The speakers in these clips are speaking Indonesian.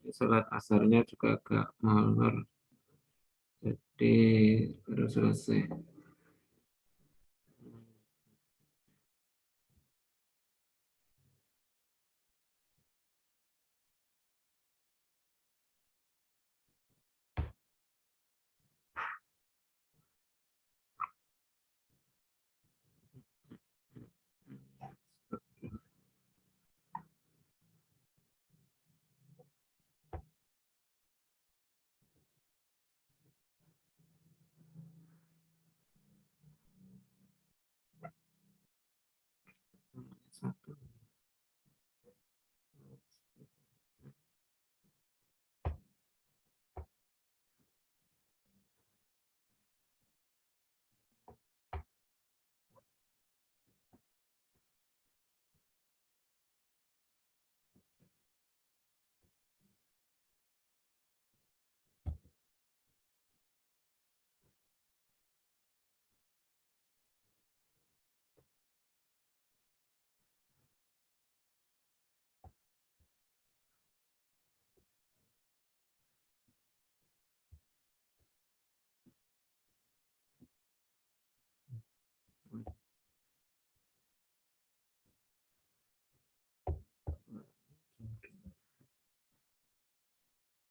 Sholat asarnya juga agak molor, jadi baru selesai. Satu.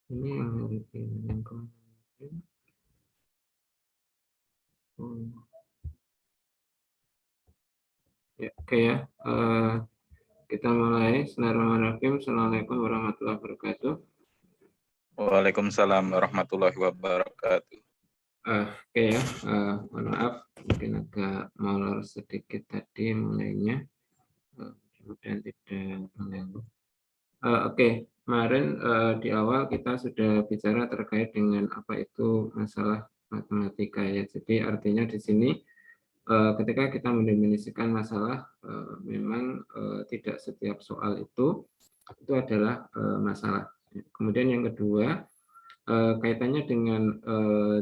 Ini yang yang kemarin. Ya, oke ya. Kita mulai. Bismillahirrahmanirrahim. Assalamualaikum warahmatullahi wabarakatuh. Waalaikumsalam warahmatullahi wabarakatuh. Oke ya. Mohon maaf, mungkin agak molor sedikit tadi mulainya. Kemudian tidak mengganggu. Oke, kemarin di awal kita sudah bicara terkait dengan apa itu masalah matematika ya. Jadi artinya di sini ketika kita mendefinisikan masalah, memang tidak setiap soal itu adalah masalah. Kemudian yang kedua, kaitannya dengan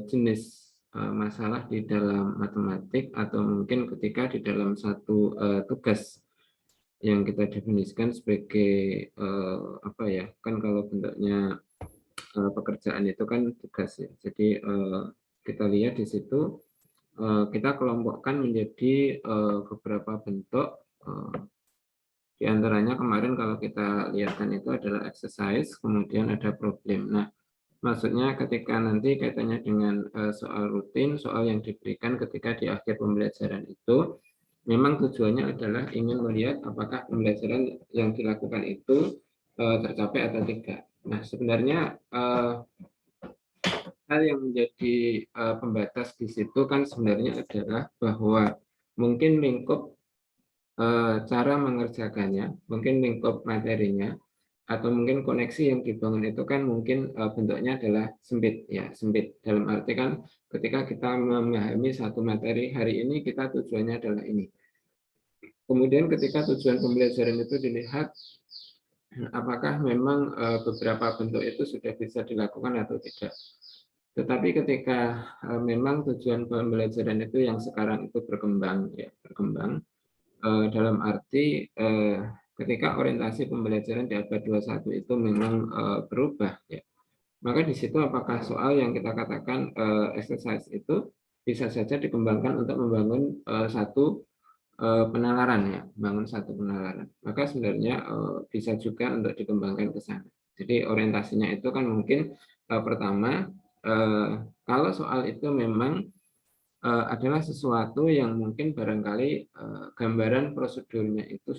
jenis masalah di dalam matematik atau mungkin ketika di dalam satu tugas yang kita definisikan sebagai apa ya, kan kalau bentuknya pekerjaan itu kan tugas ya. Jadi kita lihat di situ kita kelompokkan menjadi beberapa bentuk. Di antaranya kemarin kalau kita lihatkan itu adalah exercise, kemudian ada problem. Nah, maksudnya ketika nanti kaitannya dengan soal rutin, soal yang diberikan ketika di akhir pembelajaran itu, memang tujuannya adalah ingin melihat apakah pembelajaran yang dilakukan itu tercapai atau tidak. Nah, sebenarnya hal yang menjadi pembatas di situ kan sebenarnya adalah bahwa mungkin lingkup cara mengerjakannya, mungkin lingkup materinya, atau mungkin koneksi yang dibangun itu kan mungkin bentuknya adalah sempit ya, sempit dalam arti kan ketika kita memahami satu materi hari ini kita tujuannya adalah ini. Kemudian ketika tujuan pembelajaran itu dilihat apakah memang beberapa bentuk itu sudah bisa dilakukan atau tidak. Tetapi ketika memang tujuan pembelajaran itu yang sekarang itu berkembang ya, berkembang dalam arti ketika orientasi pembelajaran di abad 21 itu memang berubah ya. Maka di situ apakah soal yang kita katakan exercise itu bisa saja dikembangkan untuk membangun satu penalaran ya, bangun satu penalaran. Maka sebenarnya bisa juga untuk dikembangkan ke sana. Jadi orientasinya itu kan mungkin pertama kalau soal itu memang adalah sesuatu yang mungkin barangkali gambaran prosedurnya itu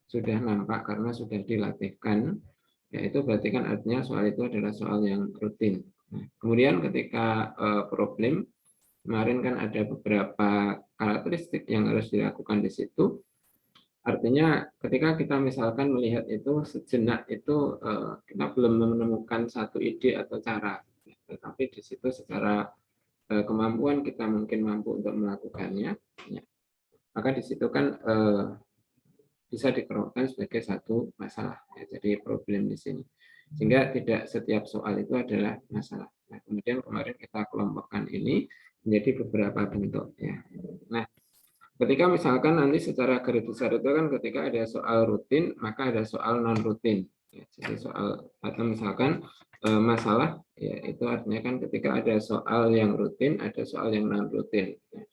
sudah nampak karena sudah dilatihkan, ya itu berarti kan artinya soal itu adalah soal yang rutin. Nah, kemudian ketika problem, kemarin kan ada beberapa karakteristik yang harus dilakukan di situ. Artinya ketika kita misalkan melihat itu sejenak itu kita belum menemukan satu ide atau cara, tetapi di situ secara kemampuan kita mungkin mampu untuk melakukannya, ya. Maka di situ kan bisa dikelompokkan sebagai satu masalah, ya. Jadi problem di sini, sehingga tidak setiap soal itu adalah masalah. Nah, kemudian kemarin kita kelompokkan ini menjadi beberapa bentuk, ya. Nah, ketika misalkan nanti secara garis besar itu kan ketika ada soal rutin, maka ada soal non rutin. Ya, jadi soal atau misalkan masalah, ya itu artinya kan ketika ada soal yang rutin, ada soal yang non rutin. Ya.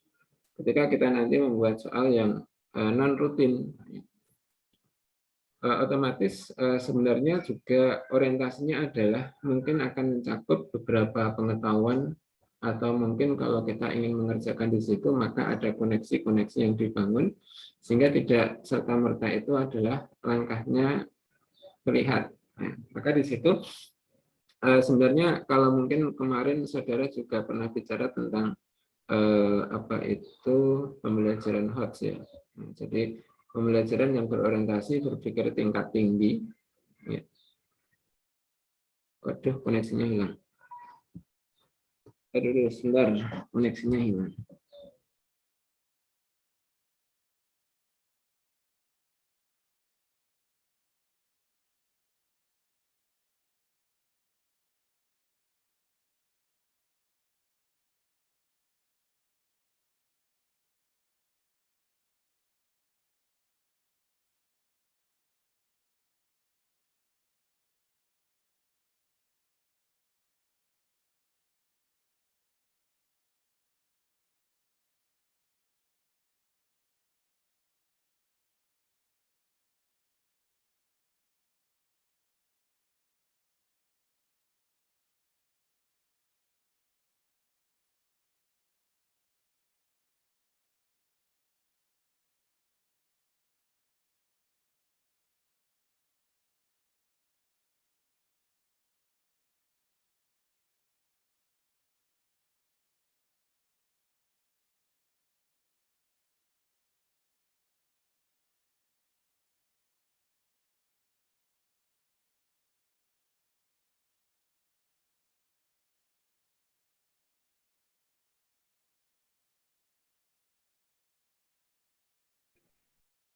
Ketika kita nanti membuat soal yang non rutin, otomatis sebenarnya juga orientasinya adalah mungkin akan mencakup beberapa pengetahuan, atau mungkin kalau kita ingin mengerjakan di situ maka ada koneksi-koneksi yang dibangun sehingga tidak serta-merta itu adalah langkahnya terlihat. Nah, maka di situ sebenarnya kalau mungkin kemarin saudara juga pernah bicara tentang apa itu pembelajaran HOTS ya. Nah, jadi pembelajaran yang berorientasi berpikir tingkat tinggi. Ya. Waduh, koneksinya hilang. Aduh, sebentar, koneksinya hilang.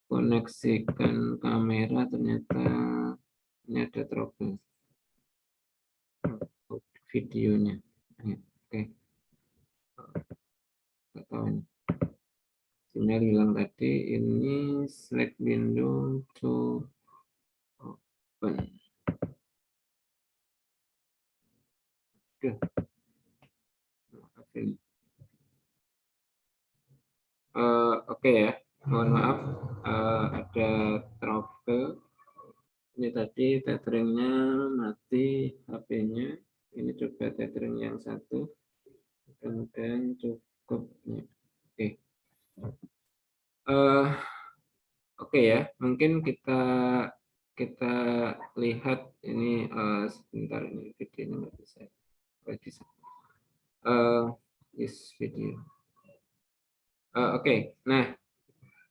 Koneksikan kamera, ternyata ini ada trouble videonya. Oke, nggak tahu ini. Sinyal hilang tadi. Ini select window to open. Oke ya, mohon maaf ada trouble. Ini tadi tetheringnya mati HP-nya. Ini coba tethering yang satu, kemudian cukup. Oke, oke ya, mungkin kita kita lihat ini sebentar, ini videonya nggak bisa. Bisa. This video. Oke, nah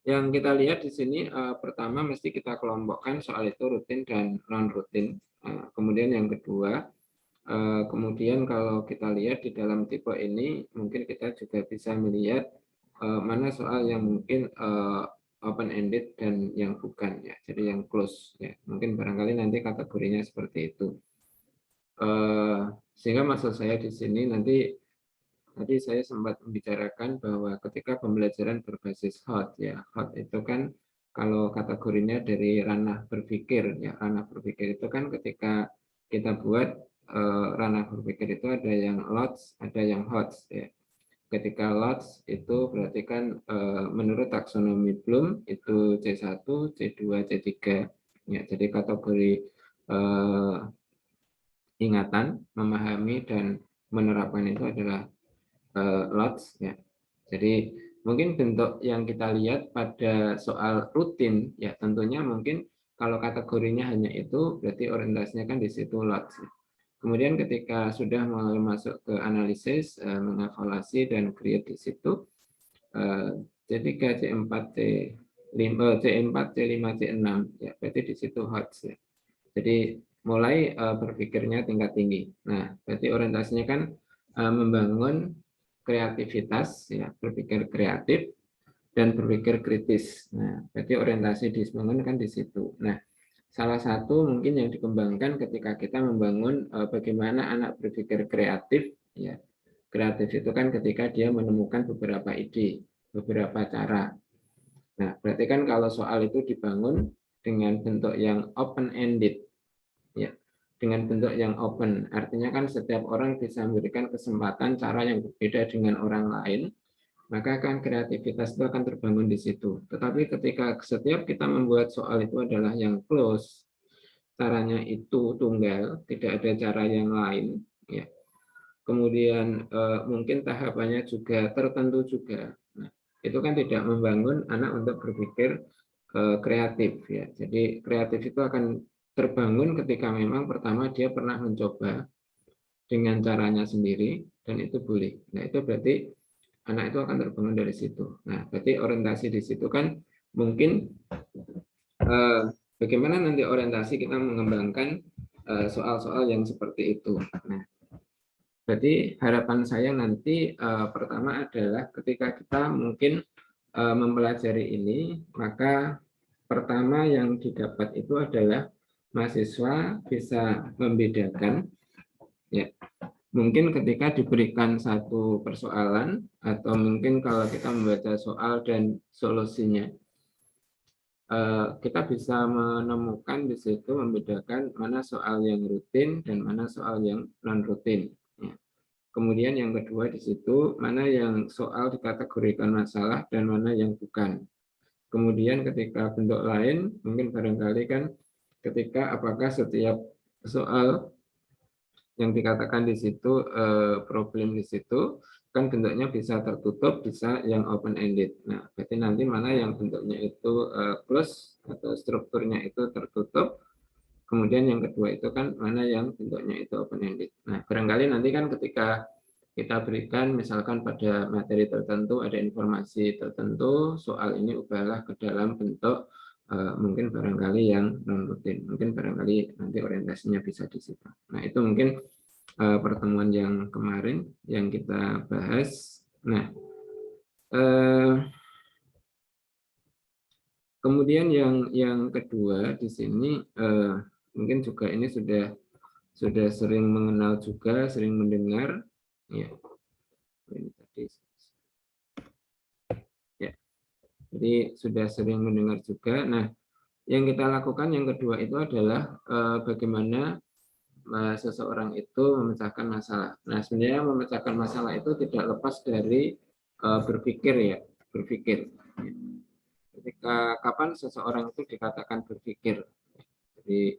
yang kita lihat di sini pertama mesti kita kelompokkan soal itu rutin dan non rutin. Kemudian yang kedua, kemudian kalau kita lihat di dalam tipe ini mungkin kita juga bisa melihat mana soal yang mungkin open ended dan yang bukan ya, jadi yang close ya. Mungkin barangkali nanti kategorinya seperti itu. Sehingga maksud saya di sini nanti tadi saya sempat membicarakan bahwa ketika pembelajaran berbasis HOT ya, HOT itu kan kalau kategorinya dari ranah berpikir ya, ranah berpikir itu kan ketika kita buat ranah berpikir itu ada yang LOTS, ada yang HOTS ya. Ketika LOTS itu berarti kan menurut taksonomi Bloom itu C1, C2, C3 ya. Jadi kategori ingatan, memahami dan menerapkan itu adalah LOTS ya. Jadi mungkin bentuk yang kita lihat pada soal rutin ya, tentunya mungkin kalau kategorinya hanya itu berarti orientasinya kan di situ LOTS ya. Kemudian ketika sudah mulai masuk ke analisis, mengevaluasi dan create di situ C3, C4, C4, C5, C6 ya, berarti di situ HOTS ya. Jadi mulai berpikirnya tingkat tinggi. Nah, berarti orientasinya kan membangun kreativitas, ya, berpikir kreatif dan berpikir kritis. Nah, berarti orientasi dibangun kan di situ. Nah, salah satu mungkin yang dikembangkan ketika kita membangun bagaimana anak berpikir kreatif, ya. Kreatif itu kan ketika dia menemukan beberapa ide, beberapa cara. Nah, berarti kan kalau soal itu dibangun dengan bentuk yang open ended, ya, dengan bentuk yang open. Artinya kan setiap orang bisa memberikan kesempatan cara yang berbeda dengan orang lain, maka kan kreativitas itu akan terbangun di situ. Tetapi ketika setiap kita membuat soal itu adalah yang close, caranya itu tunggal, tidak ada cara yang lain, ya. Kemudian mungkin tahapannya juga tertentu juga. Nah, itu kan tidak membangun anak untuk berpikir kreatif, ya. Jadi kreatif itu akan terbangun ketika memang pertama dia pernah mencoba dengan caranya sendiri dan itu boleh. Nah, itu berarti anak itu akan terbangun dari situ. Nah, berarti orientasi di situ kan mungkin bagaimana nanti orientasi kita mengembangkan soal-soal yang seperti itu. Nah, berarti harapan saya nanti pertama adalah ketika kita mungkin mempelajari ini, maka pertama yang didapat itu adalah mahasiswa bisa membedakan, ya, mungkin ketika diberikan satu persoalan atau mungkin kalau kita membaca soal dan solusinya, kita bisa menemukan di situ membedakan mana soal yang rutin dan mana soal yang non rutin. Kemudian yang kedua di situ mana yang soal dikategorikan masalah dan mana yang bukan. Kemudian ketika bentuk lain mungkin barangkali kan ketika apakah setiap soal yang dikatakan di situ problem di situ kan bentuknya bisa tertutup, bisa yang open ended. Nah, berarti nanti mana yang bentuknya itu close atau strukturnya itu tertutup. Kemudian yang kedua itu kan mana yang bentuknya itu open ended. Nah, barangkali nanti kan ketika kita berikan misalkan pada materi tertentu ada informasi tertentu, soal ini ubahlah ke dalam bentuk mungkin barangkali yang non rutin. Mungkin barangkali nanti orientasinya bisa di situ. Nah, itu mungkin pertemuan yang kemarin yang kita bahas. Nah, kemudian yang kedua di sini mungkin juga ini sudah sering mengenal juga, sering mendengar, ya. Ini tadi, ya. Jadi sudah sering mendengar juga. Nah, yang kita lakukan yang kedua itu adalah bagaimana seseorang itu memecahkan masalah. Nah, sebenarnya memecahkan masalah itu tidak lepas dari berpikir, ya, berpikir. Ketika kapan seseorang itu dikatakan berpikir. Jadi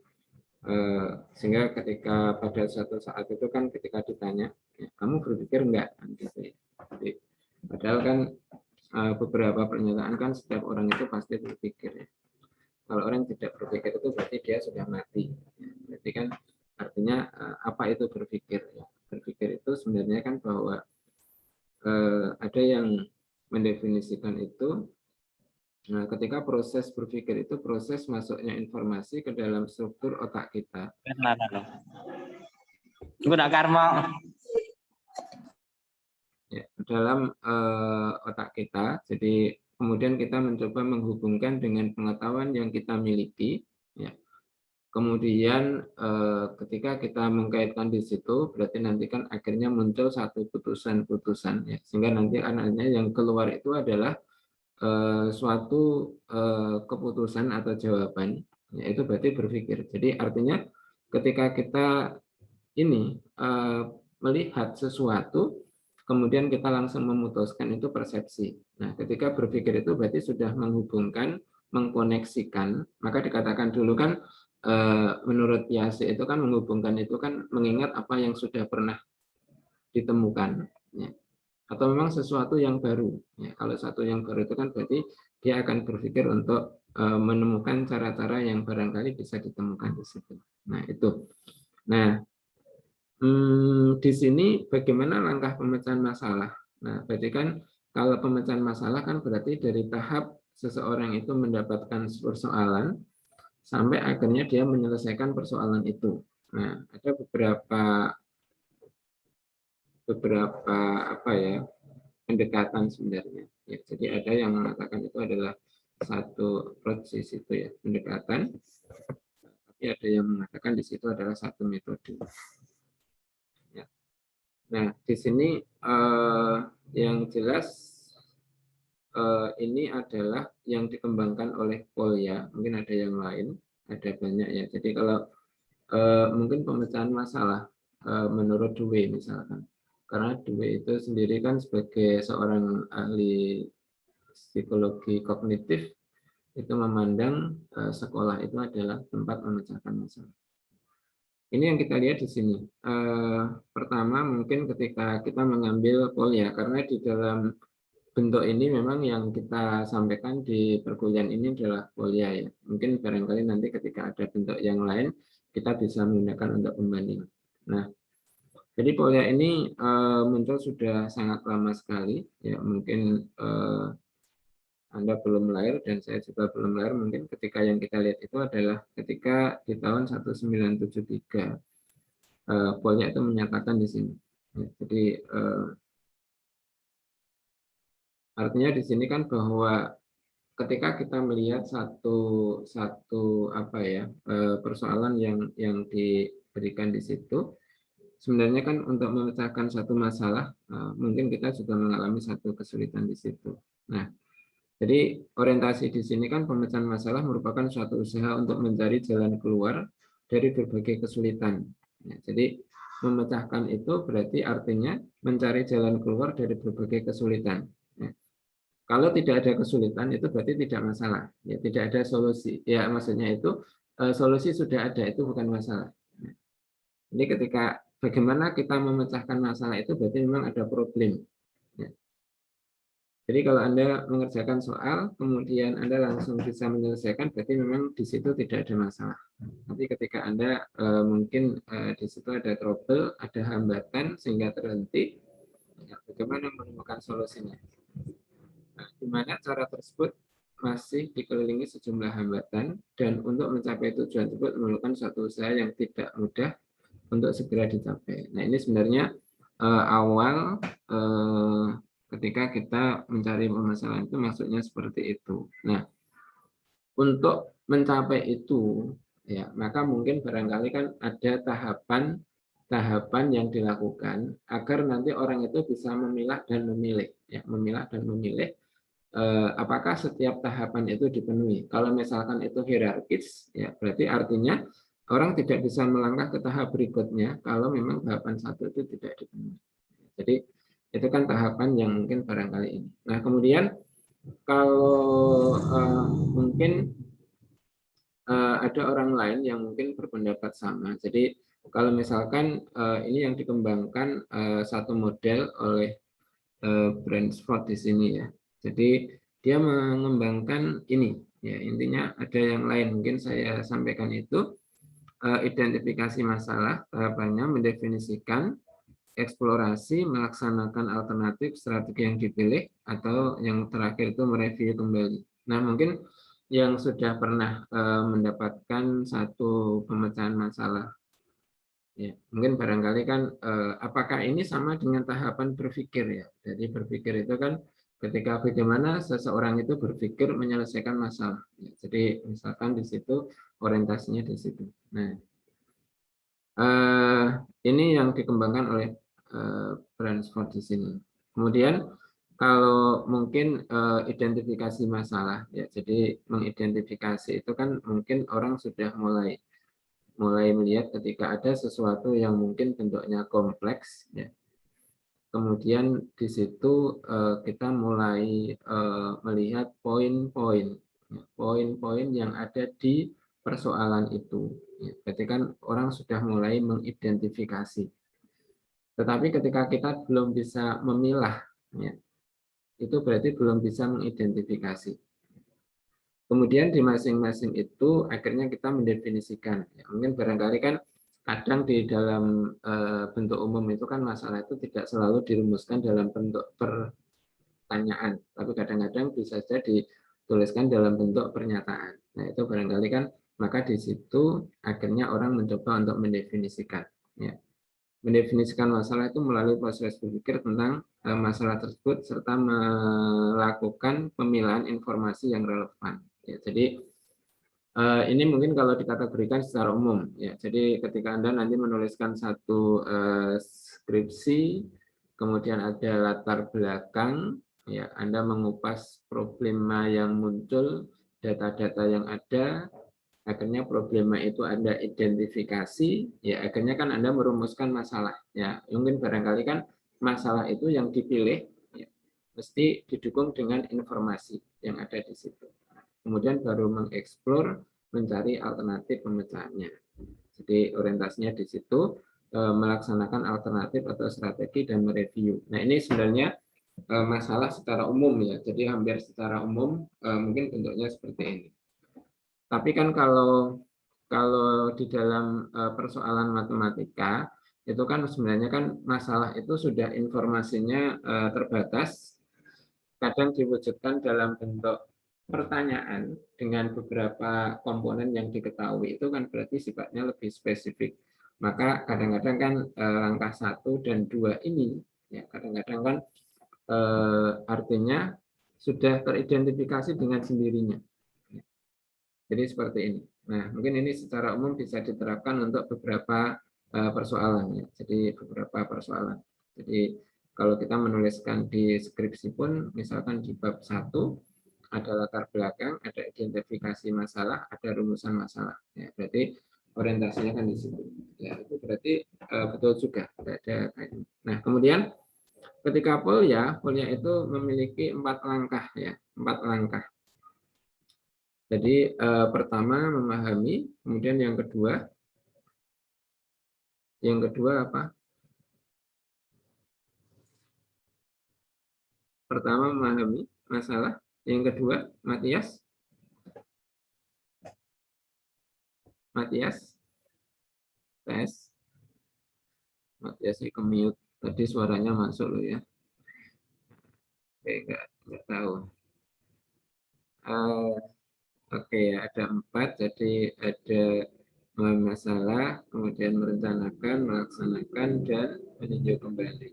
sehingga ketika pada suatu saat itu kan ketika ditanya, ya, kamu berpikir enggak? Gitu ya. Jadi, padahal kan beberapa pernyataan kan setiap orang itu pasti berpikir. Ya. Kalau orang tidak berpikir itu berarti dia sudah mati. Ya. Berarti kan artinya apa itu berpikir? Ya. Berpikir itu sebenarnya kan bahwa ada yang mendefinisikan itu. Nah, ketika proses berpikir itu proses masuknya informasi ke dalam struktur otak kita. Ya, dalam otak kita. Jadi kemudian kita mencoba menghubungkan dengan pengetahuan yang kita miliki. Ya. Kemudian ketika kita mengkaitkan di situ, berarti nanti kan akhirnya muncul satu putusan-putusan. Ya. Sehingga nanti anaknya yang keluar itu adalah suatu keputusan atau jawaban, yaitu berarti berpikir. Jadi artinya ketika kita ini melihat sesuatu, kemudian kita langsung memutuskan itu persepsi. Nah, ketika berpikir itu berarti sudah menghubungkan, mengkoneksikan, maka dikatakan dulu kan menurut Piaget itu kan menghubungkan itu kan mengingat apa yang sudah pernah ditemukan. Ya. Atau memang sesuatu yang baru. Ya, kalau sesuatu yang baru itu kan berarti dia akan berpikir untuk menemukan cara-cara yang barangkali bisa ditemukan di situ. Nah, itu. Nah, di sini bagaimana langkah pemecahan masalah? Nah, berarti kan kalau pemecahan masalah kan berarti dari tahap seseorang itu mendapatkan persoalan sampai akhirnya dia menyelesaikan persoalan itu. Nah, ada beberapa apa ya pendekatan sebenarnya. Ya, jadi ada yang mengatakan itu adalah satu proses itu ya pendekatan, tapi ada yang mengatakan di situ adalah satu metode. Ya. Nah di sini yang jelas ini adalah yang dikembangkan oleh Polya. Mungkin ada yang lain, ada banyak ya. Jadi kalau mungkin pemecahan masalah menurut Dewey misalkan. Karena Dewey itu sendiri kan sebagai seorang ahli psikologi kognitif itu memandang sekolah itu adalah tempat memecahkan masalah. Ini yang kita lihat di sini. Pertama mungkin ketika kita mengambil polya, karena di dalam bentuk ini memang yang kita sampaikan di perkuliahan ini adalah polya ya. Mungkin barangkali nanti ketika ada bentuk yang lain kita bisa menggunakan untuk pembanding. Nah, jadi polya ini muncul sudah sangat lama sekali ya, mungkin Anda belum lahir dan saya juga belum lahir, mungkin ketika yang kita lihat itu adalah ketika di tahun 1973 polnya itu menyatakan di sini. Ya, jadi artinya di sini kan bahwa ketika kita melihat satu apa ya persoalan yang diberikan di situ, sebenarnya kan untuk memecahkan satu masalah mungkin kita juga mengalami satu kesulitan di situ. Nah, jadi orientasi di sini kan pemecahan masalah merupakan suatu usaha untuk mencari jalan keluar dari berbagai kesulitan. Ya, jadi memecahkan itu berarti artinya mencari jalan keluar dari berbagai kesulitan. Ya. Kalau tidak ada kesulitan itu berarti tidak masalah. Ya, tidak ada solusi. Ya, maksudnya itu solusi sudah ada, itu bukan masalah. Ya. Jadi ketika bagaimana kita memecahkan masalah itu berarti memang ada problem. Ya. Jadi kalau Anda mengerjakan soal, kemudian Anda langsung bisa menyelesaikan, berarti memang di situ tidak ada masalah. Nanti ketika Anda mungkin di situ ada trouble, ada hambatan sehingga terhenti, ya, bagaimana menemukan solusinya? Nah, di mana cara tersebut masih dikelilingi sejumlah hambatan dan untuk mencapai tujuan tersebut memerlukan suatu usaha yang tidak mudah untuk segera dicapai. Nah, ini sebenarnya awal ketika kita mencari permasalahan itu maksudnya seperti itu. Nah, untuk mencapai itu, ya maka mungkin barangkali kan ada tahapan yang dilakukan agar nanti orang itu bisa memilah dan memilih, ya memilah dan memilih apakah setiap tahapan itu dipenuhi. Kalau misalkan itu hierarkis, ya berarti artinya orang tidak bisa melangkah ke tahap berikutnya kalau memang tahapan satu itu tidak dipenuhi. Jadi itu kan tahapan yang mungkin barangkali ini. Nah kemudian kalau mungkin ada orang lain yang mungkin berpendapat sama. Jadi kalau misalkan ini yang dikembangkan satu model oleh Bransford di sini ya. Jadi dia mengembangkan ini ya, intinya ada yang lain mungkin saya sampaikan itu identifikasi masalah, tahapannya mendefinisikan, eksplorasi, melaksanakan alternatif strategi yang dipilih, atau yang terakhir itu mereview kembali. Nah, mungkin yang sudah pernah mendapatkan satu pemecahan masalah, ya, mungkin barangkali kan apakah ini sama dengan tahapan berpikir ya? Jadi berpikir itu kan ketika bagaimana seseorang itu berpikir menyelesaikan masalah. Ya, jadi misalkan di situ orientasinya di situ. Nah, ini yang dikembangkan oleh Bransford di sini. Kemudian kalau mungkin identifikasi masalah ya, jadi mengidentifikasi itu kan mungkin orang sudah mulai melihat ketika ada sesuatu yang mungkin bentuknya kompleks ya. Kemudian di situ kita mulai melihat poin-poin ya, poin-poin yang ada di persoalan itu. Ya, berarti kan orang sudah mulai mengidentifikasi. Tetapi ketika kita belum bisa memilah, ya, itu berarti belum bisa mengidentifikasi. Kemudian di masing-masing itu akhirnya kita mendefinisikan. Ya, mungkin barangkali kan kadang di dalam bentuk umum itu kan masalah itu tidak selalu dirumuskan dalam bentuk pertanyaan, tapi kadang-kadang bisa saja dituliskan dalam bentuk pernyataan. Nah itu barangkali kan maka di situ akhirnya orang mencoba untuk mendefinisikan. Ya. Mendefinisikan masalah itu melalui proses berpikir tentang masalah tersebut serta melakukan pemilahan informasi yang relevan. Ya, jadi ini mungkin kalau dikategorikan secara umum. Ya, jadi ketika Anda nanti menuliskan satu skripsi, kemudian ada latar belakang, ya Anda mengupas problema yang muncul, data-data yang ada akhirnya problema itu Anda identifikasi, ya akhirnya kan Anda merumuskan masalah. Ya, mungkin barangkali kan masalah itu yang dipilih ya, mesti didukung dengan informasi yang ada di situ. Kemudian baru mengeksplor, mencari alternatif pemecahannya. Jadi orientasinya di situ melaksanakan alternatif atau strategi dan mereview. Nah ini sebenarnya masalah secara umum ya. Jadi hampir secara umum mungkin bentuknya seperti ini. Tapi kan kalau di dalam persoalan matematika itu kan sebenarnya kan masalah itu sudah informasinya terbatas, kadang diwujudkan dalam bentuk pertanyaan dengan beberapa komponen yang diketahui itu kan berarti sifatnya lebih spesifik. Maka kadang-kadang kan langkah 1 dan 2 ini ya kadang-kadang kan artinya sudah teridentifikasi dengan sendirinya. Jadi seperti ini. Nah, mungkin ini secara umum bisa diterapkan untuk beberapa persoalan ya. Jadi beberapa persoalan. Jadi kalau kita menuliskan di skripsi pun misalkan di bab 1 ada latar belakang, ada identifikasi masalah, ada rumusan masalah. Ya, berarti orientasinya kan di situ. Ya, itu berarti betul juga. Ada. Nah, kemudian ketika polya itu memiliki 4 langkah ya, 4 langkah. Jadi pertama memahami, kemudian yang kedua apa? Pertama memahami masalah, yang kedua Matias, tes, Matias ini kemute, tadi suaranya masuk loh ya. Oke, nggak tahu. Oke, ada 4, jadi ada masalah, kemudian merencanakan, melaksanakan, dan meninjau kembali.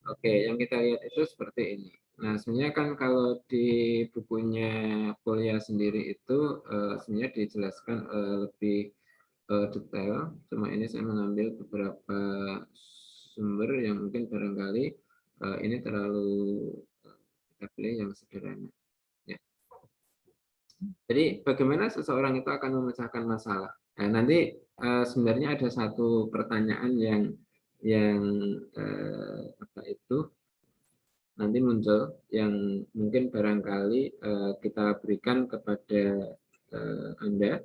Oke, yang kita lihat itu seperti ini. Nah, sebenarnya kan kalau di bukunya Polya sendiri itu sebenarnya dijelaskan lebih detail. Cuma ini saya mengambil beberapa sumber yang mungkin barangkali ini terlalu kita pilih yang sederhana. Ya. Jadi bagaimana seseorang itu akan memecahkan masalah? Nah, nanti sebenarnya ada satu pertanyaan yang apa itu nanti muncul yang mungkin barangkali kita berikan kepada Anda.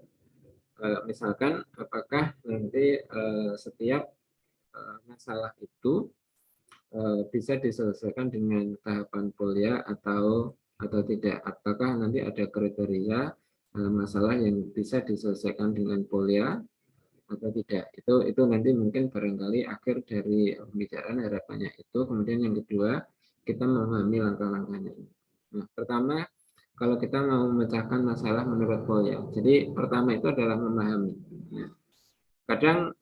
Misalkan apakah nanti setiap masalah itu bisa diselesaikan dengan tahapan polya atau tidak, ataukah nanti ada kriteria masalah yang bisa diselesaikan dengan polya atau tidak. Itu nanti mungkin barangkali akhir dari pembicaraan harapannya itu. Kemudian yang kedua, kita memahami langkah-langkahnya. Nah, pertama, kalau kita mau memecahkan masalah menurut polya, jadi pertama itu adalah memahami. Nah, kadang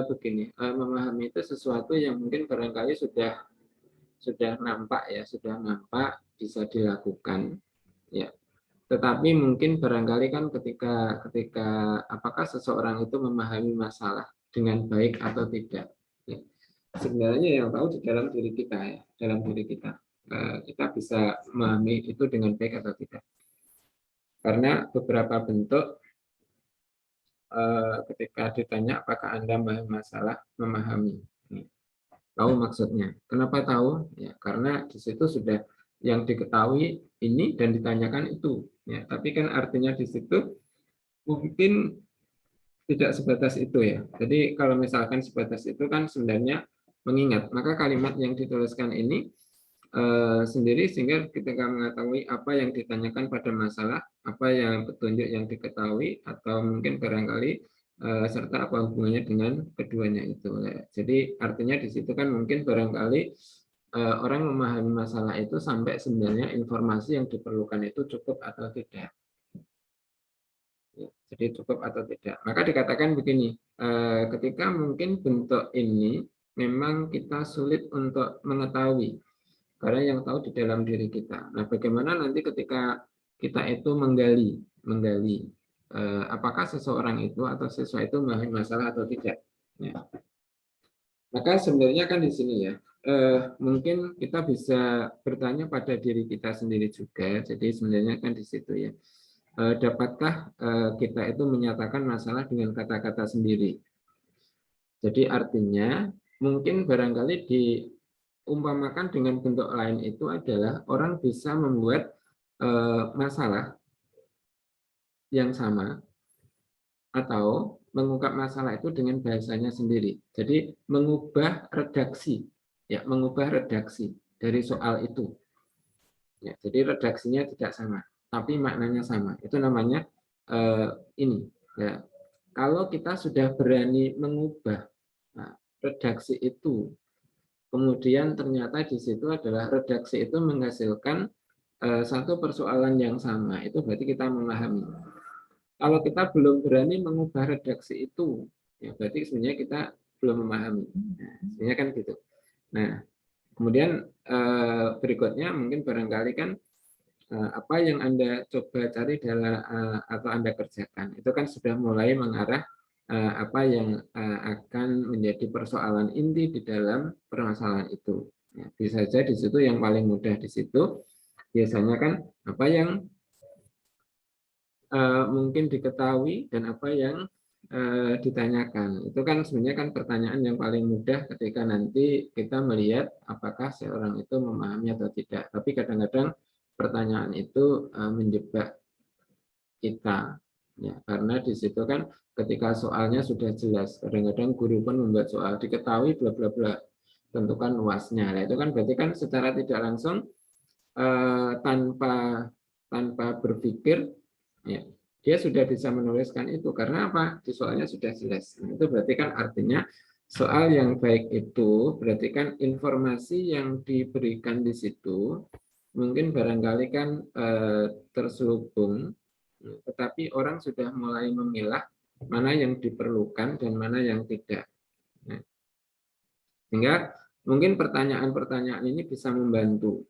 begini, memahami itu sesuatu yang mungkin barangkali sudah nampak ya, sudah nampak bisa dilakukan ya. Tetapi mungkin barangkali kan ketika apakah seseorang itu memahami masalah dengan baik atau tidak. Ya. Sebenarnya yang tahu di dalam diri kita ya, dalam diri kita. Kita bisa memahami itu dengan baik atau tidak. Karena beberapa bentuk ketika ditanya apakah Anda memahami masalah, memahami. Tahu maksudnya. Kenapa tahu? Ya, karena di situ sudah yang diketahui ini dan ditanyakan itu. Ya, tapi kan artinya di situ mungkin tidak sebatas itu ya. Jadi kalau misalkan sebatas itu kan sebenarnya mengingat. Maka kalimat yang dituliskan ini sendiri sehingga ketika mengetahui apa yang ditanyakan pada masalah, apa yang petunjuk yang diketahui, atau mungkin barangkali serta apa hubungannya dengan keduanya itu. Jadi artinya di situ kan mungkin barangkali orang memahami masalah itu sampai sebenarnya informasi yang diperlukan itu cukup atau tidak. Jadi cukup atau tidak. Maka dikatakan begini, ketika mungkin bentuk ini memang kita sulit untuk mengetahui, karena yang tahu di dalam diri kita. Nah, bagaimana nanti ketika kita itu menggali apakah seseorang itu atau siswa itu memahami masalah atau tidak. Ya. Maka sebenarnya kan di sini ya, mungkin kita bisa bertanya pada diri kita sendiri juga. Jadi sebenarnya kan di situ ya. dapatkah kita itu menyatakan masalah dengan kata-kata sendiri. Jadi artinya mungkin barangkali diumpamakan dengan bentuk lain itu adalah orang bisa membuat masalah yang sama atau mengungkap masalah itu dengan bahasanya sendiri. Jadi mengubah redaksi, ya mengubah redaksi dari soal itu. Ya, jadi redaksinya tidak sama, tapi maknanya sama. Itu namanya ini. Ya. Kalau kita sudah berani mengubah redaksi itu, kemudian ternyata di situ adalah redaksi itu menghasilkan satu persoalan yang sama, itu berarti kita memahami. Kalau kita belum berani mengubah redaksi itu, ya berarti sebenarnya kita belum memahami. Nah, sebenarnya kan gitu. Nah, kemudian berikutnya mungkin barangkali kan apa yang Anda coba cari dalam atau Anda kerjakan itu kan sudah mulai mengarah apa yang akan menjadi persoalan inti di dalam permasalahan itu. Ya, bisa saja di situ yang paling mudah di situ biasanya kan apa yang mungkin diketahui dan apa yang ditanyakan. Itu kan sebenarnya kan pertanyaan yang paling mudah ketika nanti kita melihat apakah seorang itu memahami atau tidak. Tapi kadang-kadang pertanyaan itu menjebak kita. Ya, karena di situ kan ketika soalnya sudah jelas, kadang-kadang guru pun membuat soal diketahui bla bla bla, tentukan luasnya. Nah, itu kan berarti kan secara tidak langsung tanpa berpikir, ya, dia sudah bisa menuliskan itu karena apa? Di soalnya sudah jelas. Nah, itu berarti kan artinya soal yang baik itu berarti kan informasi yang diberikan di situ mungkin barangkali kan terselubung, tetapi orang sudah mulai memilah mana yang diperlukan dan mana yang tidak. Nah, sehingga mungkin pertanyaan-pertanyaan ini bisa membantu.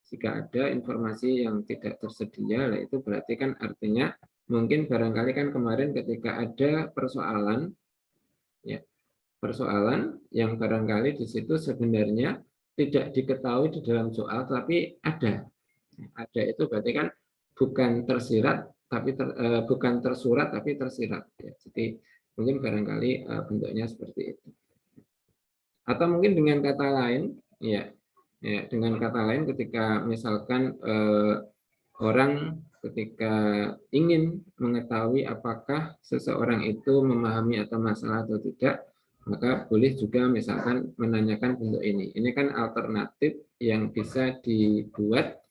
Jika ada informasi yang tidak tersedia, itu berarti kan artinya mungkin barangkali kan kemarin ketika ada persoalan, ya, persoalan yang barangkali di situ sebenarnya tidak diketahui di dalam soal, tapi ada. Ada itu berarti kan bukan tersirat, tapi bukan tersurat, tapi tersirat. Ya, jadi mungkin barangkali bentuknya seperti itu. Atau mungkin dengan kata lain, ya, dengan kata lain ketika misalkan orang ketika ingin mengetahui apakah seseorang itu memahami atau masalah atau tidak, maka boleh juga misalkan menanyakan bentuk ini. Ini kan alternatif yang bisa dibuat.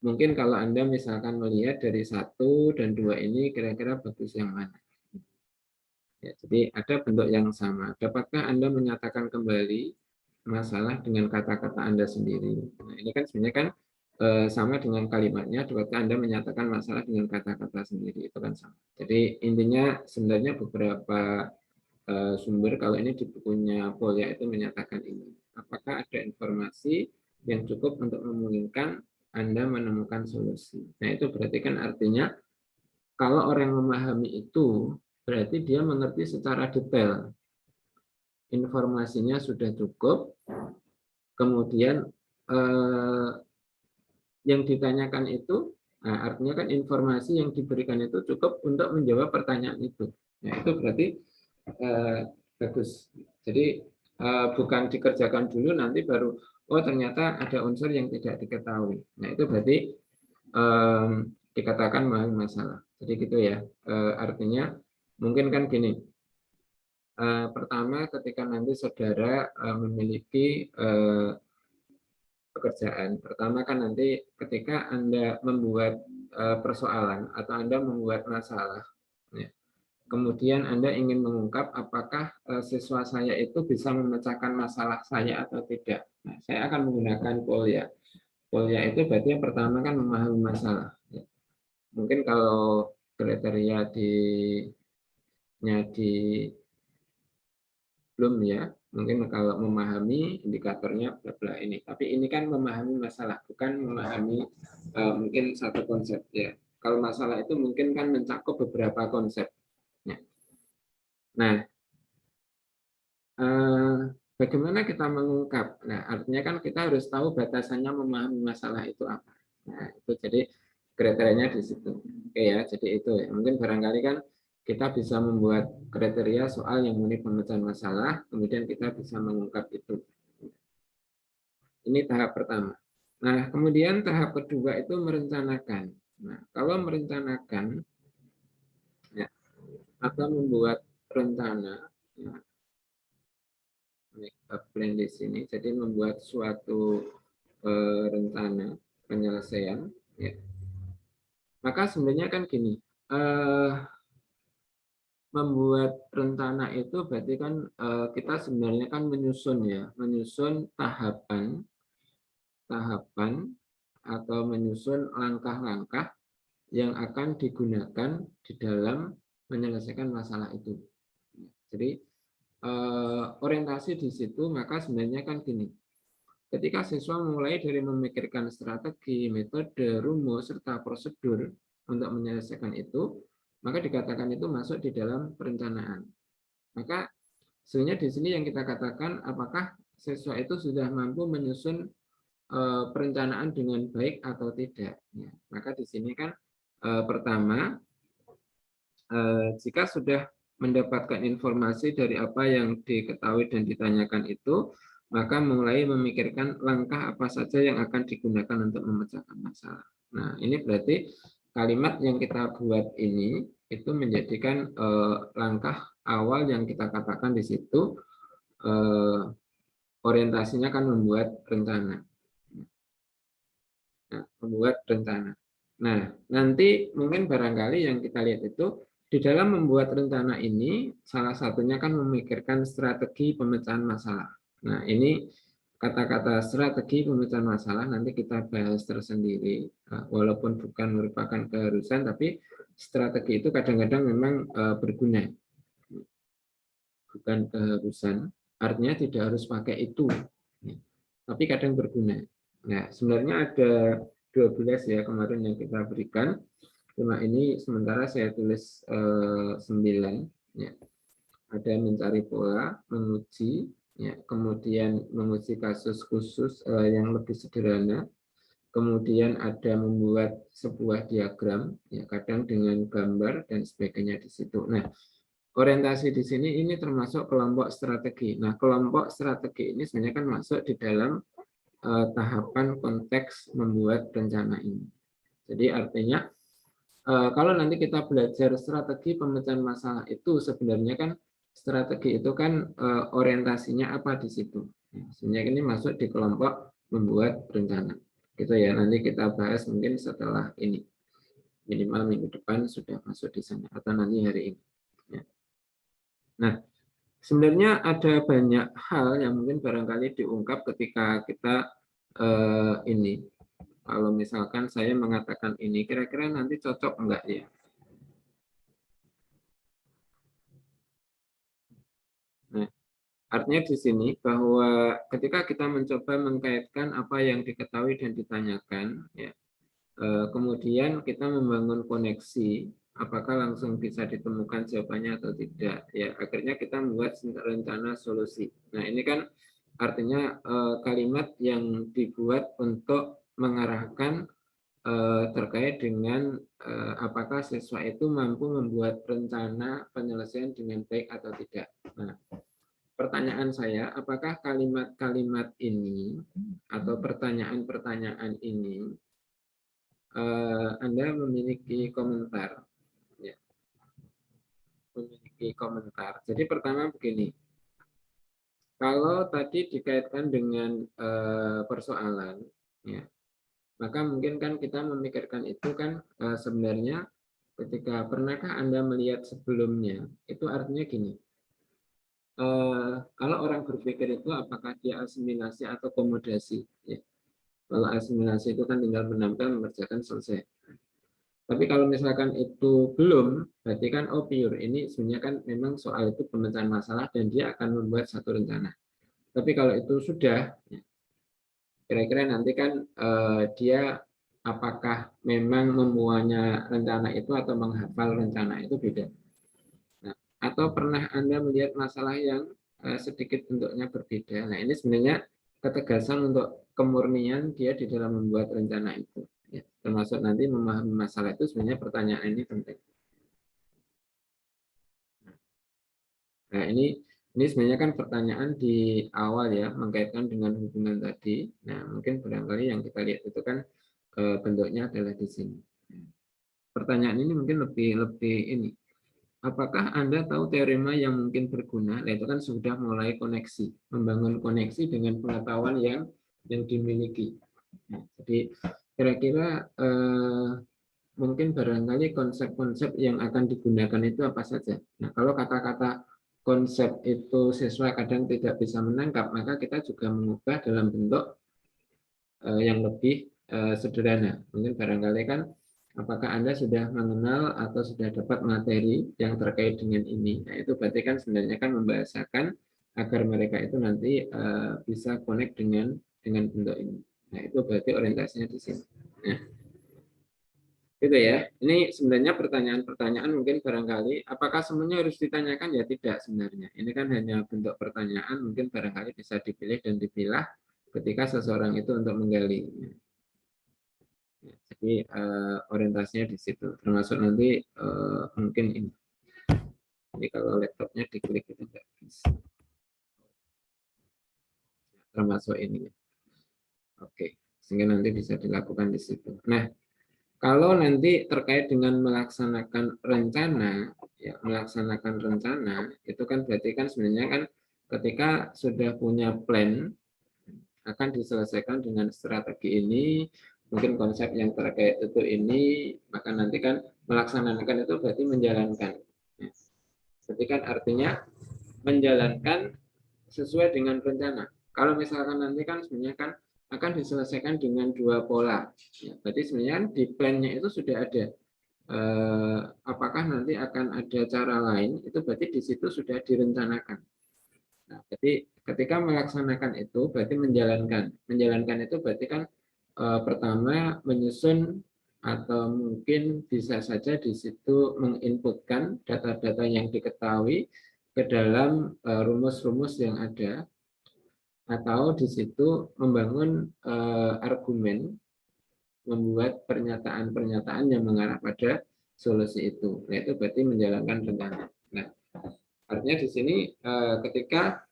Mungkin kalau Anda misalkan melihat dari 1 dan 2 ini kira-kira bagus yang mana. Ya, jadi ada bentuk yang sama. Dapatkah Anda menyatakan kembali masalah dengan kata-kata Anda sendiri? Nah, ini kan sebenarnya kan sama dengan kalimatnya, dapatkah Anda menyatakan masalah dengan kata-kata sendiri? Itu kan sama. Jadi intinya sebenarnya beberapa sumber, kalau ini di bukunya Polya itu menyatakan ini. Apakah ada informasi yang cukup untuk memungkinkan Anda menemukan solusi? Nah, itu berarti kan artinya kalau orang memahami itu, berarti dia mengerti secara detail. Informasinya sudah cukup, kemudian yang ditanyakan itu, nah artinya kan informasi yang diberikan itu cukup untuk menjawab pertanyaan itu. Nah, itu berarti bagus. Jadi bukan dikerjakan dulu, nanti baru, oh ternyata ada unsur yang tidak diketahui. Nah, itu berarti dikatakan masalah. Jadi gitu ya. Artinya mungkin kan gini, pertama ketika nanti saudara memiliki pekerjaan, pertama kan nanti ketika Anda membuat persoalan atau Anda membuat masalah, ya, kemudian Anda ingin mengungkap apakah siswa saya itu bisa memecahkan masalah saya atau tidak. Nah, saya akan menggunakan Polya. Polya itu berarti yang pertama kan memahami masalah. Ya. Mungkin kalau kriteria di belum ya, mungkin kalau memahami indikatornya bla bla ini. Tapi ini kan memahami masalah, bukan memahami mungkin satu konsep ya. Kalau masalah itu mungkin kan mencakup beberapa konsep. Ya. Nah, bagaimana kita mengungkap? Nah, artinya kan kita harus tahu batasannya memahami masalah itu apa. Nah, itu jadi kriterianya di situ. Oke ya, jadi itu ya. Mungkin barangkali kan kita bisa membuat kriteria soal yang mengenai pemecahan masalah, kemudian kita bisa mengungkap itu. Ini tahap pertama. Nah, kemudian tahap kedua itu merencanakan. Nah, kalau merencanakan ya, atau membuat rencana, ya, make a plan di sini, jadi membuat suatu rencana penyelesaian, ya. Maka sebenarnya kan gini, membuat rencana itu berarti kan kita sebenarnya kan menyusun tahapan atau menyusun langkah-langkah yang akan digunakan di dalam menyelesaikan masalah itu. Jadi orientasi di situ maka sebenarnya kan gini, ketika siswa mulai dari memikirkan strategi, metode, rumus, serta prosedur untuk menyelesaikan itu, maka dikatakan itu masuk di dalam perencanaan. Maka sebenarnya di sini yang kita katakan apakah siswa itu sudah mampu menyusun perencanaan dengan baik atau tidak. Ya, maka di sini kan pertama, jika sudah mendapatkan informasi dari apa yang diketahui dan ditanyakan itu, maka mulai memikirkan langkah apa saja yang akan digunakan untuk memecahkan masalah. Nah, ini berarti kalimat yang kita buat ini itu menjadikan langkah awal yang kita katakan di situ orientasinya kan membuat rencana. Nah, membuat rencana. Nah, nanti mungkin barangkali yang kita lihat itu di dalam membuat rencana ini salah satunya kan memikirkan strategi pemecahan masalah. Nah, ini kata-kata strategi pemecahan masalah nanti kita bahas tersendiri, walaupun bukan merupakan keharusan, tapi strategi itu kadang-kadang memang berguna, bukan keharusan. Artinya tidak harus pakai itu, tapi kadang berguna. Nah, sebenarnya ada 12 ya kemarin yang kita berikan. Cuma ini sementara saya tulis 9. Ya. Ada mencari pola, menguji, ya. Kemudian menguji kasus khusus yang lebih sederhana. Kemudian ada membuat sebuah diagram, ya, kadang dengan gambar dan sebagainya di situ. Nah, orientasi di sini ini termasuk kelompok strategi. Nah, kelompok strategi ini sebenarnya kan masuk di dalam tahapan konteks membuat rencana ini. Jadi artinya kalau nanti kita belajar strategi pemecahan masalah itu sebenarnya kan strategi itu kan orientasinya apa di situ. Sebenarnya ini masuk di kelompok membuat rencana. Gitu ya. Nanti kita bahas mungkin setelah ini. Minimal minggu depan sudah masuk di sana atau nanti hari ini. Ya. Nah, sebenarnya ada banyak hal yang mungkin barangkali diungkap ketika kita ini. Kalau misalkan saya mengatakan ini, kira-kira nanti cocok enggak ya? Nah, artinya di sini bahwa ketika kita mencoba mengkaitkan apa yang diketahui dan ditanyakan, ya, kemudian kita membangun koneksi, apakah langsung bisa ditemukan jawabannya atau tidak, ya, akhirnya kita membuat rencana solusi. Nah, ini kan artinya kalimat yang dibuat untuk mengarahkan terkait dengan apakah siswa itu mampu membuat rencana penyelesaian dengan baik atau tidak. Nah, pertanyaan saya, apakah kalimat-kalimat ini atau pertanyaan-pertanyaan ini Anda memiliki komentar? Ya, memiliki komentar. Jadi pertama begini, kalau tadi dikaitkan dengan persoalan, ya, maka mungkin kan kita memikirkan itu kan sebenarnya ketika pernahkah Anda melihat sebelumnya, itu artinya gini, kalau orang berpikir itu apakah dia asimilasi atau komodasi. Ya. Kalau asimilasi itu kan tinggal menempel, mengerjakan, selesai. Tapi kalau misalkan itu belum, berarti kan oh pure, ini sebenarnya kan memang soal itu pemecahan masalah dan dia akan membuat satu rencana. Tapi kalau itu sudah, ya, kira-kira nanti kan dia apakah memang memuanya rencana itu atau menghafal rencana itu beda. Nah, atau pernah Anda melihat masalah yang sedikit bentuknya berbeda. Nah, ini sebenarnya ketegasan untuk kemurnian dia di dalam membuat rencana itu. Ya, termasuk nanti memahami masalah itu sebenarnya pertanyaan ini penting. Nah, ini sebenarnya kan pertanyaan di awal ya, mengkaitkan dengan hubungan tadi. Nah, mungkin barangkali yang kita lihat itu kan bentuknya adalah di sini. Pertanyaan ini mungkin lebih ini. Apakah Anda tahu teorema yang mungkin berguna? Nah, itu kan sudah mulai koneksi, membangun koneksi dengan pengetahuan yang dimiliki. Nah, jadi kira-kira mungkin barangkali konsep-konsep yang akan digunakan itu apa saja. Nah, kalau kata-kata konsep itu siswa kadang tidak bisa menangkap, maka kita juga mengubah dalam bentuk yang lebih sederhana. Mungkin barangkali kan apakah Anda sudah mengenal atau sudah dapat materi yang terkait dengan ini. Nah, itu berarti kan sebenarnya kan membahasakan agar mereka itu nanti bisa connect dengan bentuk ini. Nah, itu berarti orientasinya di sini. Nah, gitu ya. Ini sebenarnya pertanyaan-pertanyaan mungkin barangkali apakah semuanya harus ditanyakan ya tidak sebenarnya. Ini kan hanya bentuk pertanyaan mungkin barangkali bisa dipilih dan dipilah ketika seseorang itu untuk menggali. Ya, jadi orientasinya di situ. Termasuk nanti mungkin ini. Jadi kalau laptopnya diklik itu tidak bisa. Termasuk ini. Oke, sehingga nanti bisa dilakukan di situ. Nah, kalau nanti terkait dengan melaksanakan rencana, ya melaksanakan rencana itu kan berarti kan sebenarnya kan ketika sudah punya plan akan diselesaikan dengan strategi ini, mungkin konsep yang terkait itu ini, maka nanti kan melaksanakan itu berarti menjalankan. Ya. Berarti kan artinya menjalankan sesuai dengan rencana. Kalau misalkan nanti kan sebenarnya kan akan diselesaikan dengan dua pola. Ya, berarti sebenarnya di plan-nya itu sudah ada. Apakah nanti akan ada cara lain? Itu berarti di situ sudah direncanakan. Nah, jadi ketika melaksanakan itu berarti menjalankan. Menjalankan itu berarti kan pertama menyusun atau mungkin bisa saja di situ menginputkan data-data yang diketahui ke dalam rumus-rumus yang ada atau di situ membangun argumen, membuat pernyataan-pernyataan yang mengarah pada solusi itu. Nah, itu berarti menjalankan rencana. Nah, artinya di sini ketika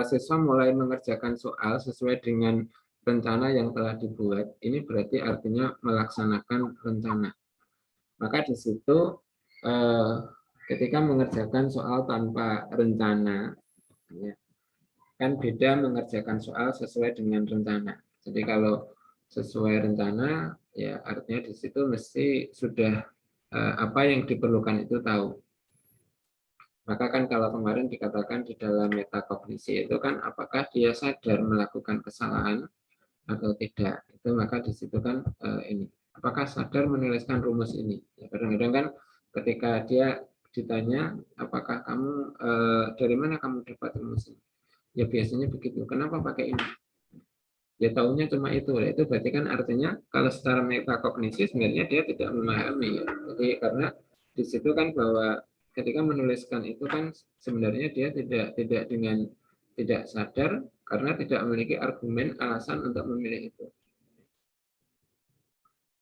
siswa mulai mengerjakan soal sesuai dengan rencana yang telah dibuat, ini berarti artinya melaksanakan rencana. Maka di situ ketika mengerjakan soal tanpa rencana, ya, kan beda mengerjakan soal sesuai dengan rencana. Jadi kalau sesuai rencana, ya artinya di situ mesti sudah apa yang diperlukan itu tahu. Maka kan kalau kemarin dikatakan di dalam metakognisi itu kan apakah dia sadar melakukan kesalahan atau tidak. Itu maka di situ kan ini apakah sadar menuliskan rumus ini. Ya, kadang-kadang kan ketika dia ditanya apakah kamu dari mana kamu dapat rumus ini? Ya biasanya begitu. Kenapa pakai ini? Ya tahunya cuma itu. Ya, itu berarti kan artinya kalau secara metakognisi sebenarnya dia tidak memahami. Ya. Jadi karena di situ kan bahwa ketika menuliskan itu kan sebenarnya dia tidak dengan tidak sadar karena tidak memiliki argumen alasan untuk memilih itu.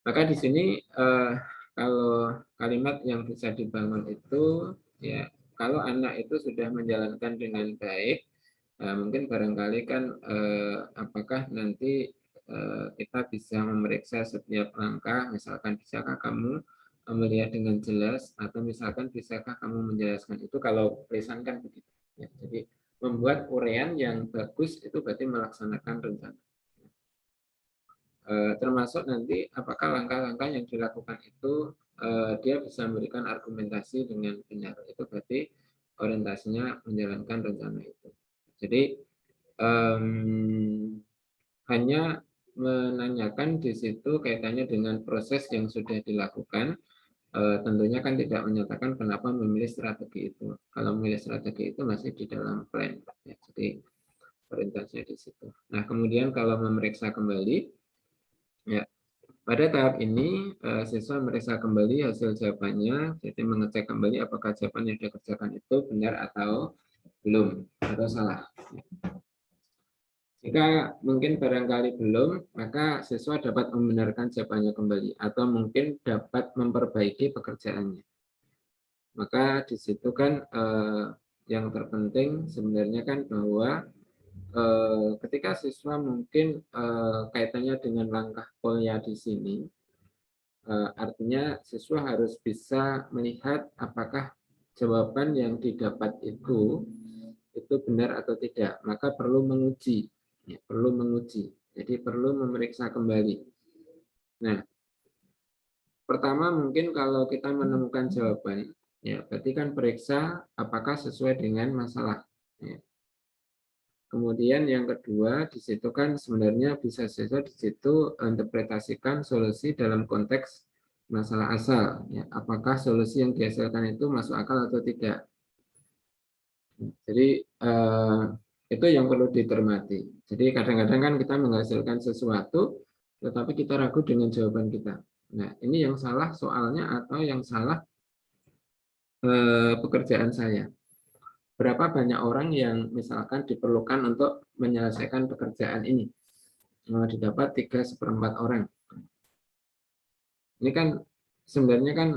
Maka di sini kalau kalimat yang bisa dibangun itu ya kalau anak itu sudah menjalankan dengan baik, mungkin barangkali kan apakah nanti kita bisa memeriksa setiap langkah, misalkan bisakah kamu melihat dengan jelas atau misalkan bisakah kamu menjelaskan itu kalau tulisan kan begitu. Ya, jadi membuat uraian yang bagus itu berarti melaksanakan rencana. Termasuk nanti apakah langkah-langkah yang dilakukan itu dia bisa memberikan argumentasi dengan benar. Itu berarti orientasinya menjalankan rencana itu. Jadi hanya menanyakan di situ kaitannya dengan proses yang sudah dilakukan. Tentunya kan tidak menyatakan kenapa memilih strategi itu. Kalau memilih strategi itu masih di dalam plan. Ya, jadi orientasinya di situ. Nah, kemudian kalau memeriksa kembali, ya pada tahap ini siswa memeriksa kembali hasil jawabannya, jadi mengecek kembali apakah jawaban yang dikerjakan itu benar atau belum atau salah. Jika mungkin barangkali belum, maka siswa dapat membenarkan jawabannya kembali atau mungkin dapat memperbaiki pekerjaannya. Maka di situ kan yang terpenting sebenarnya kan bahwa ketika siswa mungkin kaitannya dengan langkah polya di sini, artinya siswa harus bisa melihat apakah jawaban yang didapat itu benar atau tidak. Maka perlu menguji, ya, perlu menguji. Jadi perlu memeriksa kembali. Nah, pertama mungkin kalau kita menemukan jawaban, ya berarti kan periksa apakah sesuai dengan masalah. Ya. Kemudian yang kedua, di situ kan sebenarnya bisa saja di situ interpretasikan solusi dalam konteks masalah asal. Ya. Apakah solusi yang dihasilkan itu masuk akal atau tidak. Jadi itu yang perlu dicermati. Jadi kadang-kadang kan kita menghasilkan sesuatu, tetapi kita ragu dengan jawaban kita. Nah, ini yang salah soalnya atau yang salah pekerjaan saya. Berapa banyak orang yang misalkan diperlukan untuk menyelesaikan pekerjaan ini? Didapat 3/4 orang. Ini kan sebenarnya kan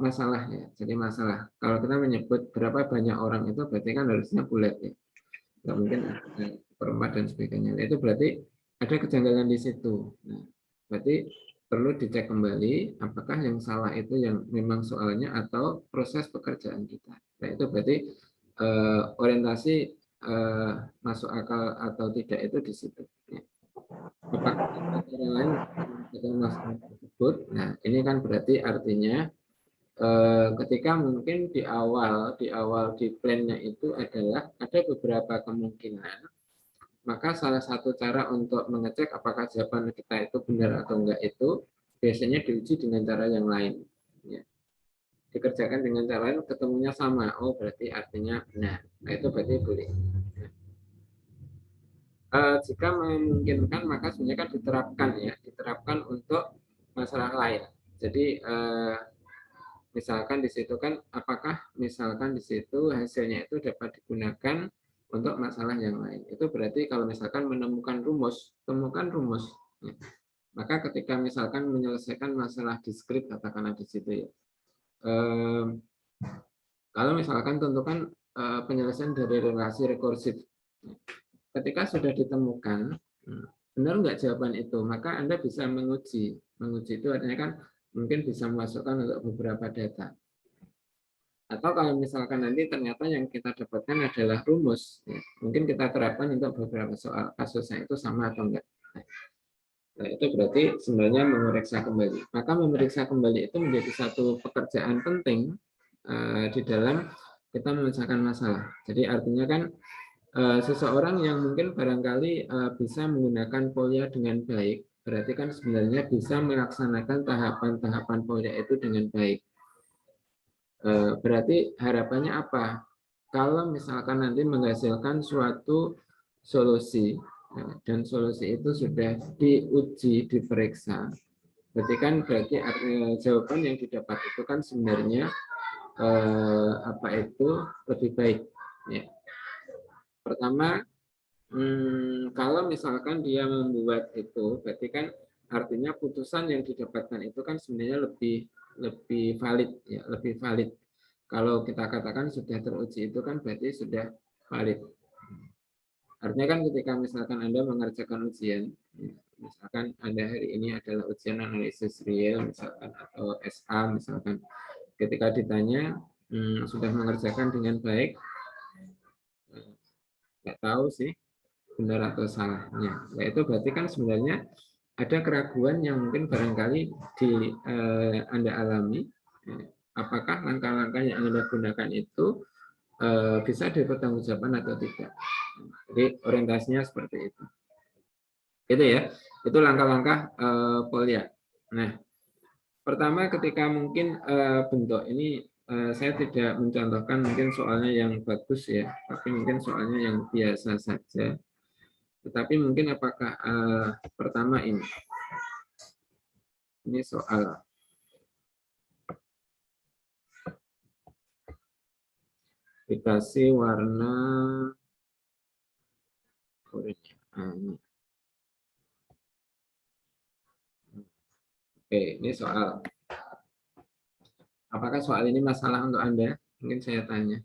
masalah ya. Jadi masalah. Kalau kita menyebut berapa banyak orang itu berarti kan harusnya bulat ya. Nggak mungkin ada seperempat dan sebagainya. Itu berarti ada kejanggalan di situ. Nah, berarti perlu dicek kembali apakah yang salah itu yang memang soalnya atau proses pekerjaan kita. Nah, itu berarti orientasi masuk akal atau tidak itu di situ. Ya. Apakah ada cara lain menyelesaikan masalah tersebut? Nah, ini kan berarti artinya ketika mungkin di awal di plannya itu adalah ada beberapa kemungkinan, maka salah satu cara untuk mengecek apakah jawaban kita itu benar atau enggak itu biasanya diuji dengan cara yang lain. Ya. Dikerjakan dengan cara lain ketemunya sama, oh berarti artinya benar. Nah itu berarti boleh. Jika memungkinkan maka sebenarnya kan diterapkan untuk masalah lain. Jadi misalkan di situ kan apakah misalkan di situ hasilnya itu dapat digunakan untuk masalah yang lain. Itu berarti kalau misalkan menemukan rumus, temukan rumus. Ya. Maka ketika misalkan menyelesaikan masalah diskrit katakanlah di situ ya. Kalau misalkan tentukan penyelesaian dari relasi rekursif. Ketika sudah ditemukan benar nggak jawaban itu, maka Anda bisa menguji. Menguji itu artinya kan mungkin bisa memasukkan untuk beberapa data. Atau kalau misalkan nanti ternyata yang kita dapatkan adalah rumus, ya, mungkin kita terapkan untuk beberapa soal kasusnya itu sama atau enggak. Nah, itu berarti sebenarnya memeriksa kembali. Maka memeriksa kembali itu menjadi satu pekerjaan penting di dalam kita memecahkan masalah. Jadi artinya kan seseorang yang mungkin barangkali bisa menggunakan polya dengan baik, berarti kan sebenarnya bisa melaksanakan tahapan-tahapan polya itu dengan baik. Berarti harapannya apa? Kalau misalkan nanti menghasilkan suatu solusi dan solusi itu sudah diuji, diperiksa, berarti jawaban yang didapat itu kan sebenarnya apa itu lebih baik. Ya. Pertama, kalau misalkan dia membuat itu, berarti kan artinya putusan yang didapatkan itu kan sebenarnya lebih valid, ya, lebih valid. Kalau kita katakan sudah teruji itu kan berarti sudah valid. Artinya kan ketika misalkan Anda mengerjakan ujian, misalkan Anda hari ini adalah ujian analisis real, misalkan atau SA, misalkan ketika ditanya sudah mengerjakan dengan baik, nggak tahu sih benar atau salahnya. Nah, itu berarti kan sebenarnya ada keraguan yang mungkin barangkali Anda alami. Apakah langkah-langkah yang Anda gunakan itu bisa dipertanggungjawabkan atau tidak. Jadi orientasinya seperti itu. Itu ya, itu langkah-langkah polya. Nah, pertama ketika mungkin bentuk ini saya tidak mencontohkan mungkin soalnya yang bagus ya, tapi mungkin soalnya yang biasa saja. Tetapi mungkin apakah pertama ini soal dikasih warna oranye. Nah, ini. Oke, ini soal. Apakah soal ini masalah untuk Anda? Mungkin saya tanya.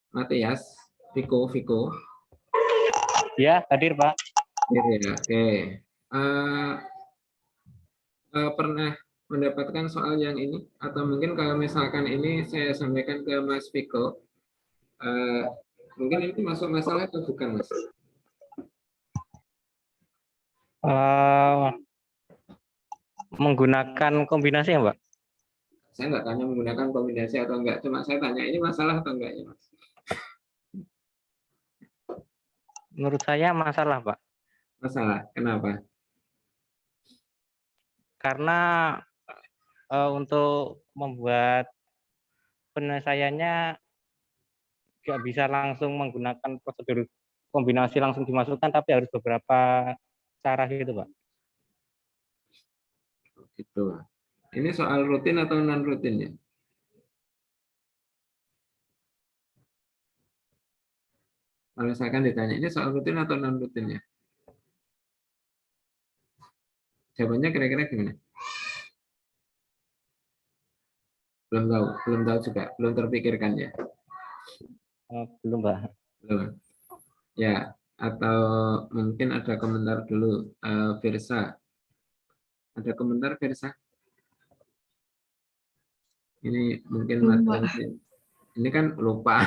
Matias, Viko. Ya, hadir Pak. Ya, oke. Pernah mendapatkan soal yang ini? Atau mungkin kalau misalkan ini saya sampaikan ke Mas Viko, mungkin ini masuk masalah atau bukan, Mas? Menggunakan kombinasi ya, Pak? Saya nggak tanya menggunakan kombinasi atau enggak, cuma saya tanya ini masalah atau enggak ya, Mas? Menurut saya masalah, Pak. Masalah, kenapa? Karena untuk membuat penyelesaiannya nggak bisa langsung menggunakan prosedur kombinasi langsung dimasukkan, tapi harus beberapa cara gitu, Pak. Gitu. Ini soal rutin atau non rutin ya? Kalau misalkan ditanya ini soal rutin atau non rutin ya? Jawabannya kira-kira gimana? Belum tahu juga, belum terpikirkan ya? Belum, Pak. Belum. Ya, atau mungkin ada komentar dulu, Firsa. Ada komentar Firsa? Ini mungkin materi. Ini kan lupa.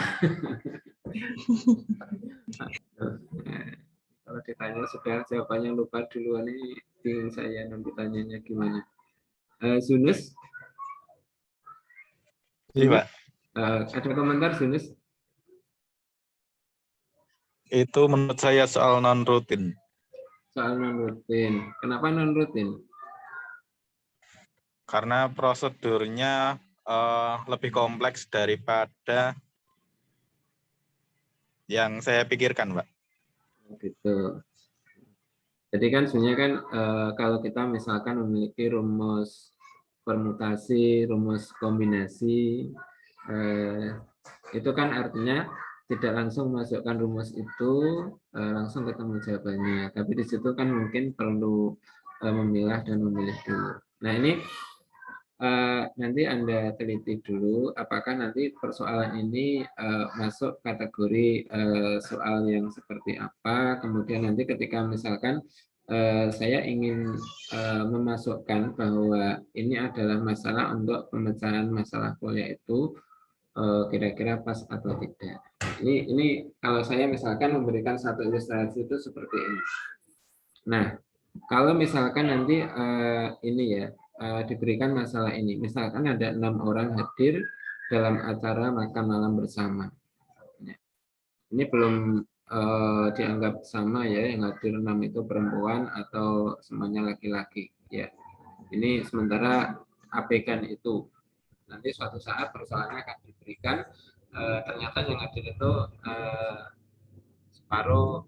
Kalau ditanya sudah jawabannya lupa duluan, ini bingung saya nanti tanyanya gimana. Zunus? Iya, Pak. Ada komentar Zunus? Itu menurut saya soal non rutin. Soal non rutin. Kenapa non rutin? Karena prosedurnya lebih kompleks daripada yang saya pikirkan, Pak. Gitu. Jadi kan sebenarnya kan kalau kita misalkan memiliki rumus permutasi, rumus kombinasi, itu kan artinya tidak langsung masukkan rumus itu langsung ketemu jawabannya. Tapi di situ kan mungkin perlu memilah dan memilih dulu. Nah ini nanti Anda teliti dulu apakah nanti persoalan ini masuk kategori soal yang seperti apa. Kemudian nanti ketika misalkan saya ingin memasukkan bahwa ini adalah masalah untuk pemecahan masalah kuliah itu kira-kira pas atau tidak. Ini kalau saya misalkan memberikan satu ilustrasi itu seperti ini. Nah, kalau misalkan nanti ini ya diberikan masalah ini, misalkan ada 6 orang hadir dalam acara makan malam bersama. Ini belum dianggap sama ya, yang hadir 6 itu perempuan atau semuanya laki-laki. Ya, ini sementara abaikan itu. Nanti suatu saat persoalannya akan diberikan. Ternyata yang hadir itu separuh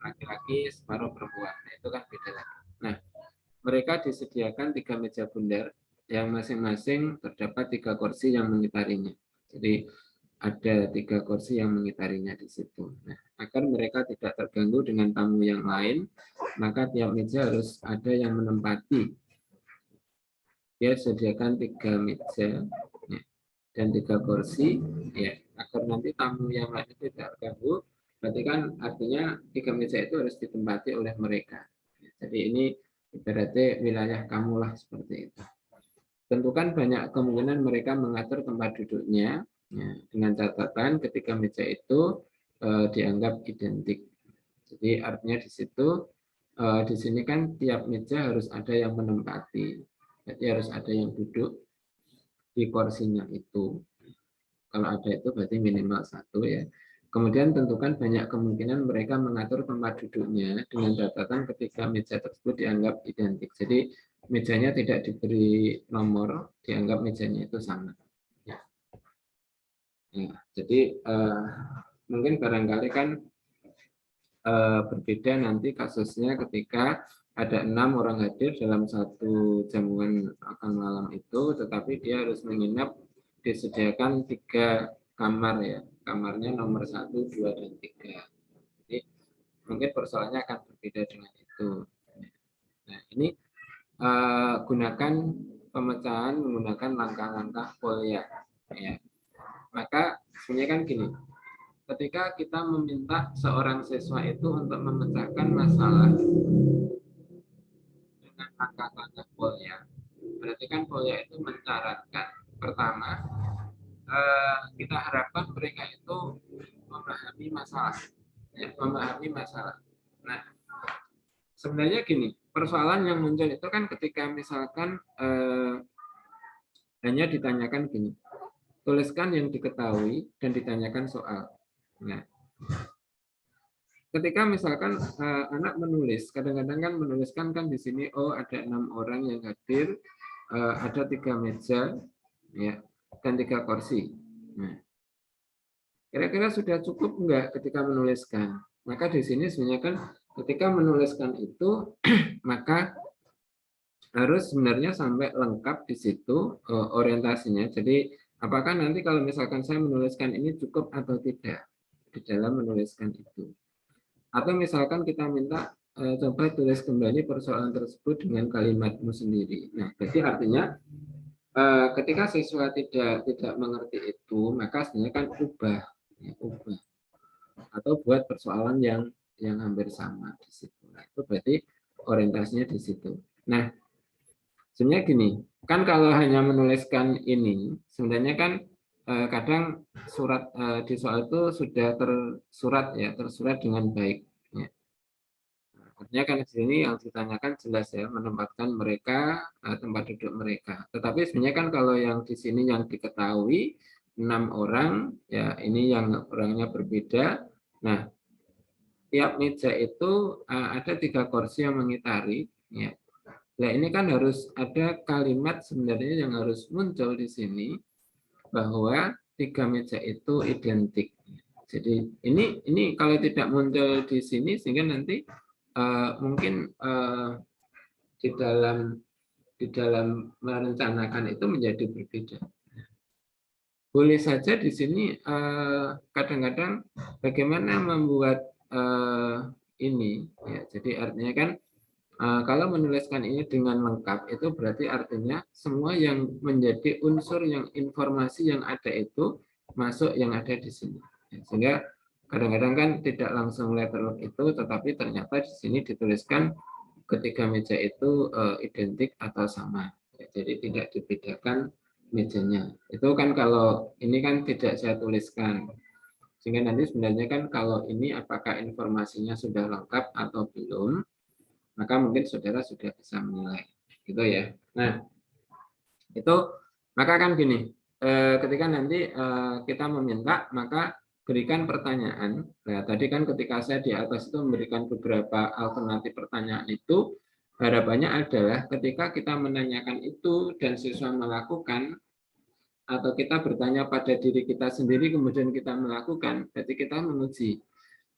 laki-laki, separuh perempuan. Nah, itu kan beda lagi. Nah, mereka disediakan 3 meja bundar yang masing-masing terdapat 3 kursi yang mengitarinya. Jadi ada 3 kursi yang mengitarinya di situ. Nah, agar mereka tidak terganggu dengan tamu yang lain, maka tiap meja harus ada yang menempati. Dia sediakan 3 meja ya, dan 3 kursi, ya, agar nanti tamu yang lain itu tidak terganggu. Berarti kan artinya 3 meja itu harus ditempati oleh mereka. Jadi ini ibaratnya wilayah kamulah seperti itu. Tentukan banyak kemungkinan mereka mengatur tempat duduknya ya, dengan catatan ketika meja itu dianggap identik. Jadi artinya di situ di sini kan tiap meja harus ada yang menempati. Jadi harus ada yang duduk di kursinya itu. Kalau ada itu berarti minimal 1 ya. Kemudian tentukan banyak kemungkinan mereka mengatur tempat duduknya dengan catatan ketika meja tersebut dianggap identik. Jadi mejanya tidak diberi nomor, dianggap mejanya itu sama. Ya. Ya, jadi mungkin barangkali kan berbeda nanti kasusnya ketika ada 6 orang hadir dalam satu jamuan makan malam itu, tetapi dia harus menginap disediakan 3 kamar ya, kamarnya nomor 1, 2, dan 3. Jadi mungkin persoalannya akan berbeda dengan itu. Nah, ini gunakan pemecahan menggunakan langkah-langkah Polya. Ya. Maka sebenarnya kan gini, ketika kita meminta seorang siswa itu untuk memecahkan masalah dengan langkah-langkah Polya, berarti kan Polya itu mensyaratkan pertama kita harapkan mereka itu memahami masalah, ya, memahami masalah. Nah, sebenarnya gini, persoalan yang muncul itu kan ketika misalkan hanya ditanyakan gini, tuliskan yang diketahui dan ditanyakan soal. Nah, ketika misalkan anak menulis, kadang-kadang kan menuliskan kan di sini, oh ada 6 orang yang hadir, ada 3 meja, ya, dan 3 kursi. Nah, kira-kira sudah cukup enggak ketika menuliskan? Maka di sini sebenarnya kan ketika menuliskan itu, maka harus sebenarnya sampai lengkap di situ orientasinya. Jadi apakah nanti kalau misalkan saya menuliskan ini cukup atau tidak di dalam menuliskan itu. Atau misalkan kita minta coba tulis kembali persoalan tersebut dengan kalimatmu sendiri. Nah, jadi artinya ketika siswa tidak mengerti itu, maka sebenarnya kan ubah atau buat persoalan yang hampir sama di situ. Nah, itu berarti orientasinya di situ. Nah, sebenarnya gini, kan kalau hanya menuliskan ini, sebenarnya kan kadang surat di soal itu sudah tersurat dengan baik. Ya. Artinya kan di sini yang ditanyakan jelas ya, menempatkan mereka tempat duduk mereka. Tetapi sebenarnya kan kalau yang di sini yang diketahui 6 orang, ya ini yang orangnya berbeda. Nah, tiap meja itu ada 3 kursi yang mengitari. Ya. Nah, ini kan harus ada kalimat sebenarnya yang harus muncul di sini bahwa 3 meja itu identik. Jadi ini kalau tidak muncul di sini sehingga nanti mungkin di dalam merencanakan itu menjadi berbeda. Boleh saja di sini kadang-kadang bagaimana membuat ini, ya, jadi artinya kan kalau menuliskan ini dengan lengkap itu berarti artinya semua yang menjadi unsur yang informasi yang ada itu masuk yang ada di sini. Sehingga kadang-kadang kan tidak langsung letterlock itu, tetapi ternyata di sini dituliskan ketiga meja itu identik atau sama. Jadi tidak dibedakan mejanya. Itu kan kalau ini kan tidak saya tuliskan. Sehingga nanti sebenarnya kan kalau ini apakah informasinya sudah lengkap atau belum, maka mungkin saudara sudah bisa menilai, gitu ya. Nah, itu maka kan gini, ketika nanti kita meminta, maka berikan pertanyaan. Nah, tadi kan ketika saya di atas itu memberikan beberapa alternatif pertanyaan itu, harapannya adalah ketika kita menanyakan itu dan siswa melakukan, atau kita bertanya pada diri kita sendiri kemudian kita melakukan, berarti kita menguji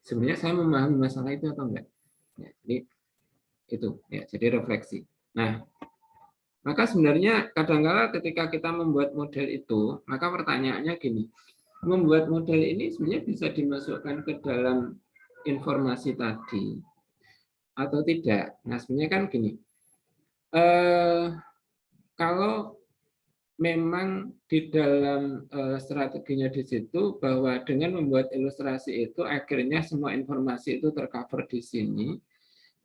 sebenarnya saya memahami masalah itu atau enggak. Ya, jadi itu ya, jadi refleksi. Nah, maka sebenarnya kadang-kala ketika kita membuat model itu, maka pertanyaannya gini, membuat model ini sebenarnya bisa dimasukkan ke dalam informasi tadi atau tidak. Nah, sebenarnya kan gini, kalau memang di dalam strateginya di situ bahwa dengan membuat ilustrasi itu akhirnya semua informasi itu tercover di sini,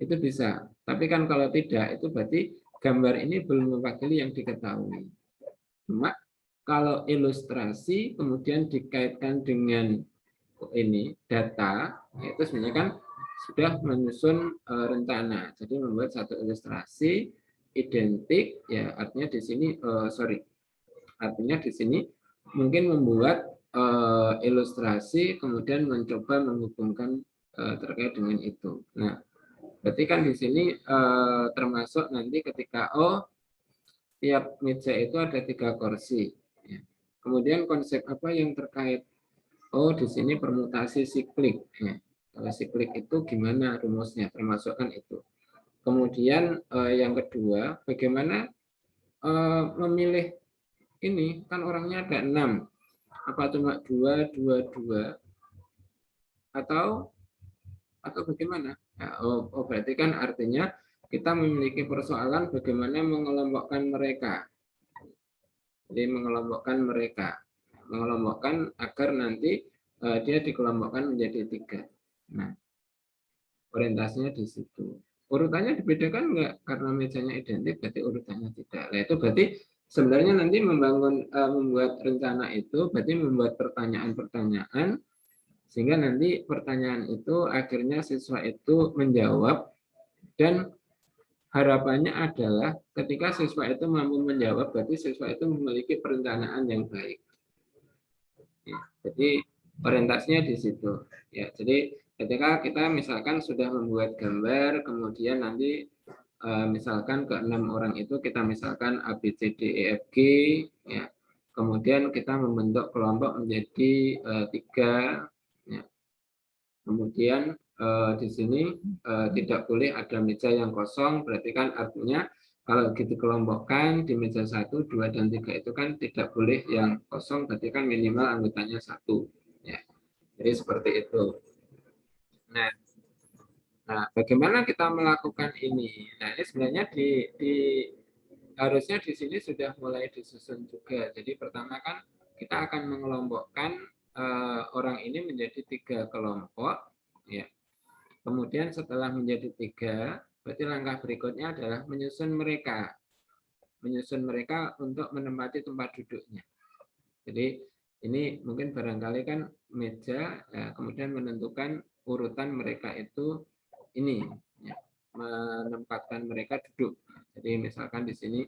itu bisa. Tapi kan kalau tidak, itu berarti gambar ini belum mewakili yang diketahui. Cuma kalau ilustrasi kemudian dikaitkan dengan ini data, itu sebenarnya kan sudah menyusun rencana. Jadi membuat satu ilustrasi identik, ya artinya di sini artinya di sini mungkin membuat ilustrasi kemudian mencoba menghubungkan terkait dengan itu. Nah, berarti kan di sini termasuk nanti ketika tiap meja itu ada 3 kursi. Ya. Kemudian konsep apa yang terkait? Di sini permutasi siklik. Ya. Kalau siklik itu gimana rumusnya? Termasukkan itu. Kemudian yang kedua, bagaimana memilih ini? Kan orangnya ada 6. Apa cuma 2, 2, 2? Atau bagaimana? Nah, berarti kan artinya kita memiliki persoalan bagaimana mengelompokkan mereka. Jadi mengelompokkan agar nanti dia dikelompokkan menjadi 3. Nah, orientasinya di situ. Urutannya dibedakan enggak? Karena mejanya identik, berarti urutannya tidak. Nah, itu berarti sebenarnya nanti membuat rencana itu, berarti membuat pertanyaan-pertanyaan, sehingga nanti pertanyaan itu akhirnya siswa itu menjawab, dan harapannya adalah ketika siswa itu mampu menjawab, berarti siswa itu memiliki perencanaan yang baik. Ya, jadi orientasinya di situ. Ya, jadi ketika kita misalkan sudah membuat gambar, kemudian nanti misalkan ke 6 orang itu kita misalkan A, B, C, D, E, F, G, ya. Kemudian kita membentuk kelompok menjadi 3. Ya. Kemudian di sini tidak boleh ada meja yang kosong, berarti kan artinya kalau dikelompokkan di meja 1, 2, dan 3 itu kan tidak boleh yang kosong, berarti kan minimal anggotanya 1. Ya. Jadi seperti itu. Nah, bagaimana kita melakukan ini? Nah, ini sebenarnya harusnya di sini sudah mulai disusun juga. Jadi pertama kan kita akan mengelompokkan orang ini menjadi 3 kelompok. Ya. Kemudian setelah menjadi 3, berarti langkah berikutnya adalah menyusun mereka untuk menempati tempat duduknya. Jadi ini mungkin barangkali kan meja, ya, kemudian menentukan urutan mereka itu ini, ya, menempatkan mereka duduk. Jadi misalkan di sini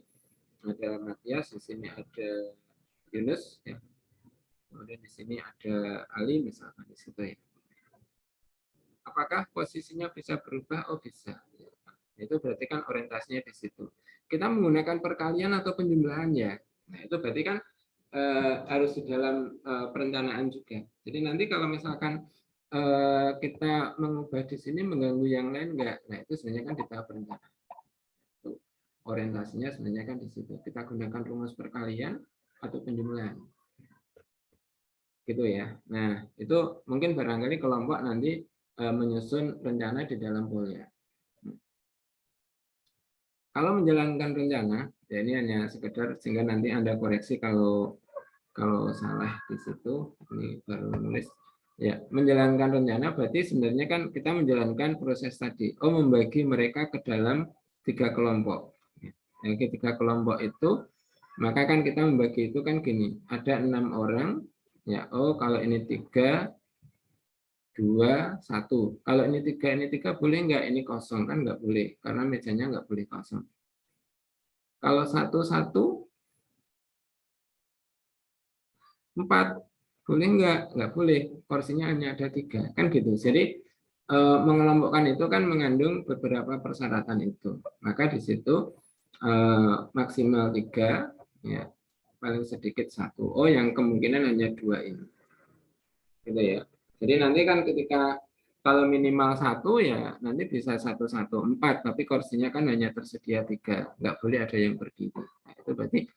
ada Matias, di sini ada Yunus, ya. Kemudian di sini ada Ali misalkan di situ, ya. Apakah posisinya bisa berubah? Oh, bisa. Itu berarti kan orientasinya di situ. Kita menggunakan perkalian atau penjumlahan, ya. Nah, itu berarti kan harus di dalam perencanaan juga. Jadi nanti kalau misalkan kita mengubah di sini mengganggu yang lain enggak? Nah, itu sebenarnya kan di tahap perencanaan. Orientasinya sebenarnya kan di situ. Kita gunakan rumus perkalian atau penjumlahan. Gitu ya. Nah, itu mungkin barangkali kelompok nanti menyusun rencana di dalam polya. Kalau menjalankan rencana, ya ini hanya sekedar sehingga nanti Anda koreksi kalau salah di situ. Ini baru nulis. Ya, menjalankan rencana berarti sebenarnya kan kita menjalankan proses tadi. Membagi mereka ke dalam 3 kelompok. Nah, 3 kelompok itu, maka kan kita membagi itu kan gini, ada 6 orang. Ya, kalau ini 3, 2, 1. Kalau ini 3 boleh nggak? Ini kosong kan nggak boleh, karena mejanya nggak boleh kosong. Kalau 1, 1, 4, boleh nggak? Nggak boleh, porsinya hanya ada 3, kan gitu. Jadi mengelompokkan itu kan mengandung beberapa persyaratan itu. Maka di situ maksimal 3, ya, paling sedikit 1. Yang kemungkinan hanya 2 ini. Gitu ya. Jadi nanti kan ketika kalau minimal 1, ya nanti bisa 1, 1, 4, tapi kursinya kan hanya tersedia 3, nggak boleh ada yang berdiri. Nah, itu berarti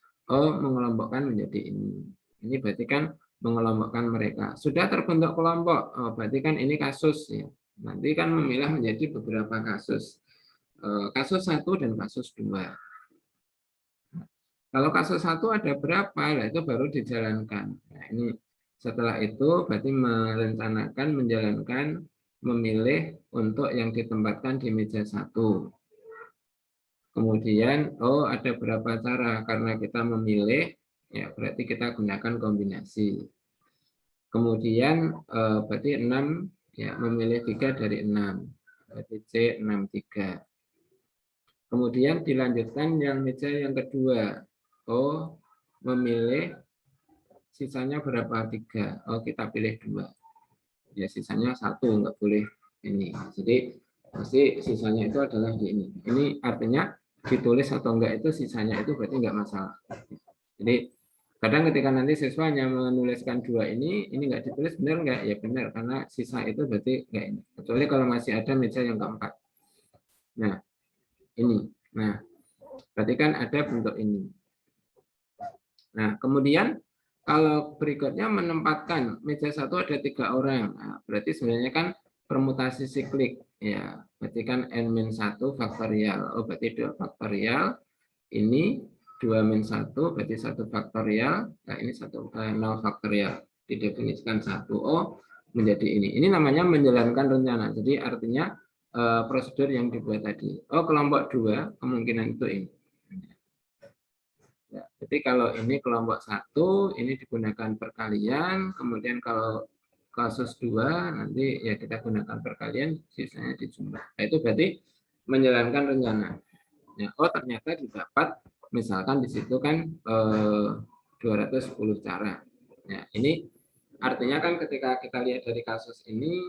mengelompokkan menjadi ini. Ini berarti kan mengelompokkan mereka. Sudah terbentuk kelompok, berarti kan ini kasus, ya. Nanti kan memilah menjadi beberapa kasus. Kasus 1 dan kasus 2. Kalau kasus 1 ada berapa? Nah, itu baru dijalankan. Nah, ini setelah itu berarti merencanakan, menjalankan, memilih untuk yang ditempatkan di meja 1. Kemudian, ada berapa cara? Karena kita memilih, ya berarti kita gunakan kombinasi. Kemudian berarti 6, ya memilih 3 dari 6. Berarti C 6, 3. Kemudian dilanjutkan yang meja yang kedua. Memilih sisanya berapa? 3. Kita pilih 2. Ya sisanya 1, nggak boleh ini. Jadi pasti sisanya itu adalah di ini. Ini artinya ditulis atau enggak itu sisanya itu berarti enggak masalah. Jadi kadang ketika nanti siswa hanya menuliskan 2 ini enggak ditulis, benar enggak? Ya benar, karena sisa itu berarti enggak ini. Kecuali kalau masih ada meja yang keempat. Nah, ini. Nah, berarti kan ada bentuk ini. Nah, kemudian Kalau berikutnya menempatkan meja satu ada 3 orang, nah, berarti sebenarnya kan permutasi siklik, ya. Berarti kan n-1 faktorial, oh berarti 2 faktorial, ini 2-1 berarti 1 faktorial, nah ini 0 faktorial, didefinisikan 1, oh menjadi ini. Ini namanya menjalankan rencana, jadi artinya prosedur yang dibuat tadi. Oh kelompok 2 kemungkinan itu ini. Ya, jadi kalau ini kelompok 1, ini digunakan perkalian, kemudian kalau kasus 2, nanti ya kita gunakan perkalian, sisanya dijumlah. Nah, itu berarti menjalankan rencana. Ya, oh ternyata didapat, misalkan di situ kan 210 cara. Ya, ini artinya kan ketika kita lihat dari kasus ini,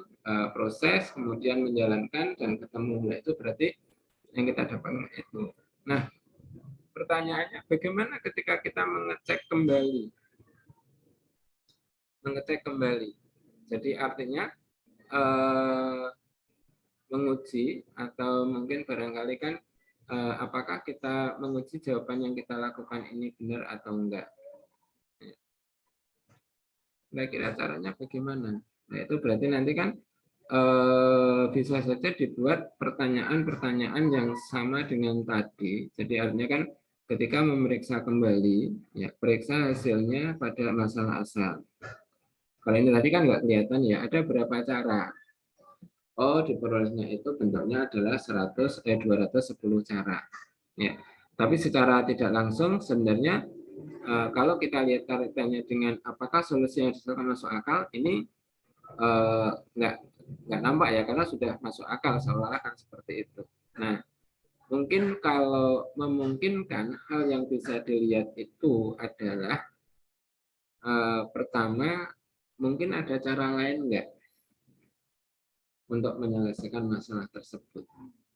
proses, kemudian menjalankan, dan ketemu. Nah, itu berarti yang kita dapatkan itu. Nah, pertanyaannya bagaimana ketika kita mengecek kembali? Mengecek kembali. Jadi artinya menguji atau mungkin barangkali kan apakah kita menguji jawaban yang kita lakukan ini benar atau enggak. Kira-kira caranya bagaimana? Nah, itu berarti nanti kan bisa saja dibuat pertanyaan-pertanyaan yang sama dengan tadi. Jadi artinya kan ketika memeriksa kembali, ya periksa hasilnya pada masalah asal. Kalau ini tadi kan nggak kelihatan ya, ada berapa cara. Oh, diperolehnya itu bentuknya adalah 210 cara. Ya. Tapi secara tidak langsung sebenarnya kalau kita lihat kaitannya dengan apakah solusi yang dihasilkan masuk akal, ini nggak nampak ya, karena sudah masuk akal seolah-olah kan seperti itu. Nah, mungkin kalau memungkinkan hal yang bisa dilihat itu adalah pertama, mungkin ada cara lain nggak untuk menyelesaikan masalah tersebut.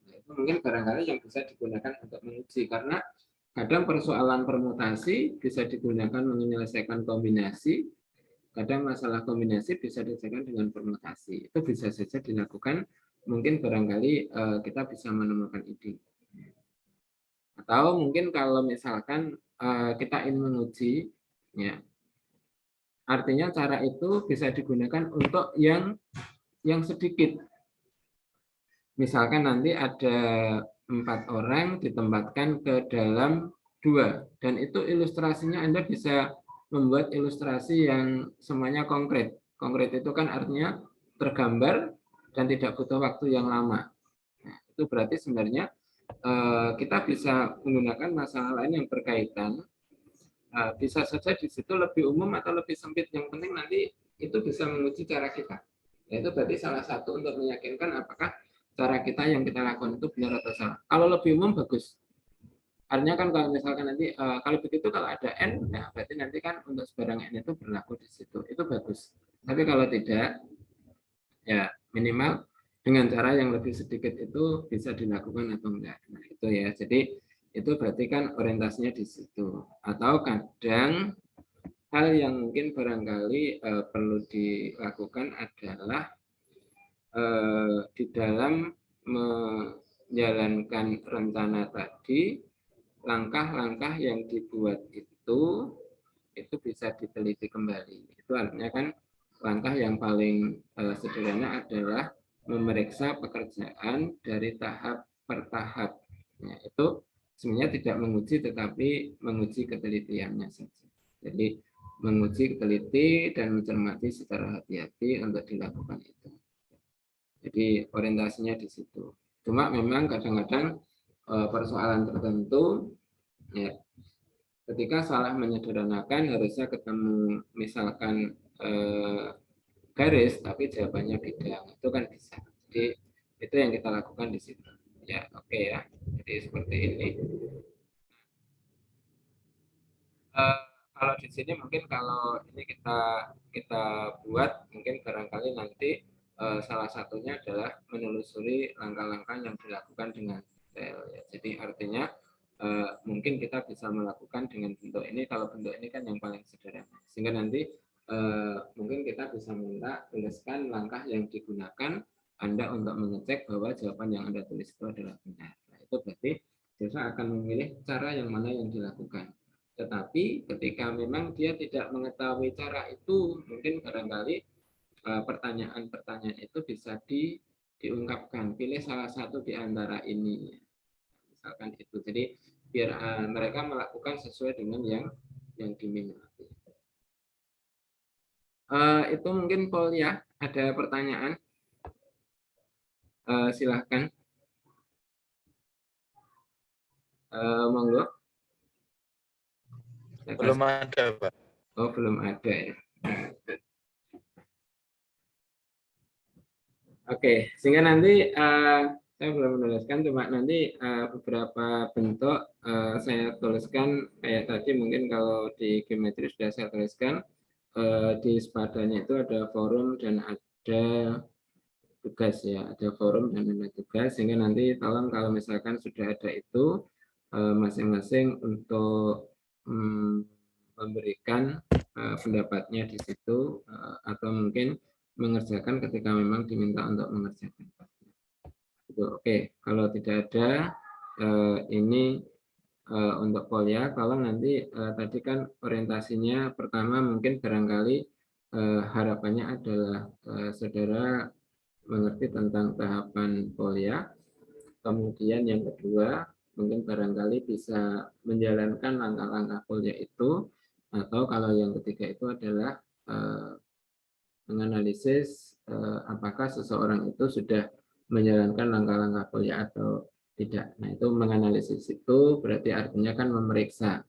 Nah, itu mungkin barangkali yang bisa digunakan untuk menguji, karena kadang persoalan permutasi bisa digunakan menyelesaikan kombinasi, kadang masalah kombinasi bisa diselesaikan dengan permutasi. Itu bisa saja dilakukan, mungkin barangkali kita bisa menemukan ide. Atau mungkin kalau misalkan kita ingin menguji, ya, artinya cara itu bisa digunakan untuk yang sedikit. Misalkan nanti ada 4 orang ditempatkan ke dalam 2, dan itu ilustrasinya Anda bisa membuat ilustrasi yang semuanya konkret. Konkret itu kan artinya tergambar dan tidak butuh waktu yang lama. Nah, itu berarti sebenarnya kita bisa menggunakan masalah lain yang berkaitan. Bisa saja di situ lebih umum atau lebih sempit. Yang penting nanti itu bisa menguji cara kita. Nah, itu berarti salah satu untuk meyakinkan apakah cara kita yang kita lakukan itu benar atau salah. Kalau lebih umum bagus. Artinya kan kalau misalkan nanti kalau begitu kalau ada n, nah berarti nanti kan untuk sebarang n itu berlaku di situ. Itu bagus. Tapi kalau tidak, ya minimal dengan cara yang lebih sedikit itu bisa dilakukan atau enggak. Nah, itu ya. Jadi itu berarti kan orientasinya di situ. Atau kadang hal yang mungkin barangkali perlu dilakukan adalah di dalam menjalankan rencana tadi, langkah-langkah yang dibuat itu bisa diteliti kembali. Itu artinya kan langkah yang paling sederhana adalah memeriksa pekerjaan dari tahap per tahap. Ya, itu sebenarnya tidak menguji, tetapi menguji ketelitiannya saja. Jadi menguji teliti dan mencermati secara hati-hati untuk dilakukan itu. Jadi orientasinya di situ. Cuma memang kadang-kadang persoalan tertentu, ya, ketika salah menyederhanakan harusnya ketemu misalkan garis, tapi jawabannya bidang, itu kan bisa. Jadi itu yang kita lakukan di situ. Ya, oke ya. Jadi seperti ini. Kalau di sini mungkin kalau ini kita buat, mungkin barangkali nanti salah satunya adalah menelusuri langkah-langkah yang dilakukan dengan detail. Ya. Jadi artinya mungkin kita bisa melakukan dengan bentuk ini. Kalau bentuk ini kan yang paling sederhana. Sehingga nanti mungkin kita bisa minta tuliskan langkah yang digunakan Anda untuk mengecek bahwa jawaban yang Anda tulis itu adalah benar. Nah, itu berarti siswa akan memilih cara yang mana yang dilakukan. Tetapi ketika memang dia tidak mengetahui cara itu, mungkin barangkali pertanyaan-pertanyaan itu bisa diungkapkan. Pilih salah satu di antara ini, misalkan itu. Jadi biar mereka melakukan sesuai dengan yang diminati. Itu mungkin Paul ya. Ada pertanyaan? Silahkan. Monggo. Belum ada, Pak. Oh, belum ada ya. Oke, sehingga nanti saya belum menuliskan, cuma nanti beberapa bentuk saya tuliskan kayak tadi. Mungkin kalau di geometri sudah saya tuliskan, di sepadanya itu ada forum dan ada tugas ya, ada forum dan ada tugas, sehingga nanti tolong kalau misalkan sudah ada itu masing-masing untuk memberikan pendapatnya di situ atau mungkin mengerjakan ketika memang diminta untuk mengerjakan. Oke, kalau tidak ada ini untuk Polya, kalau nanti tadi kan orientasinya pertama mungkin barangkali harapannya adalah saudara mengerti tentang tahapan Polya. Kemudian yang kedua, mungkin barangkali bisa menjalankan langkah-langkah Polya itu, atau kalau yang ketiga itu adalah menganalisis apakah seseorang itu sudah menjalankan langkah-langkah Polya atau tidak. Nah, itu menganalisis itu berarti artinya kan memeriksa.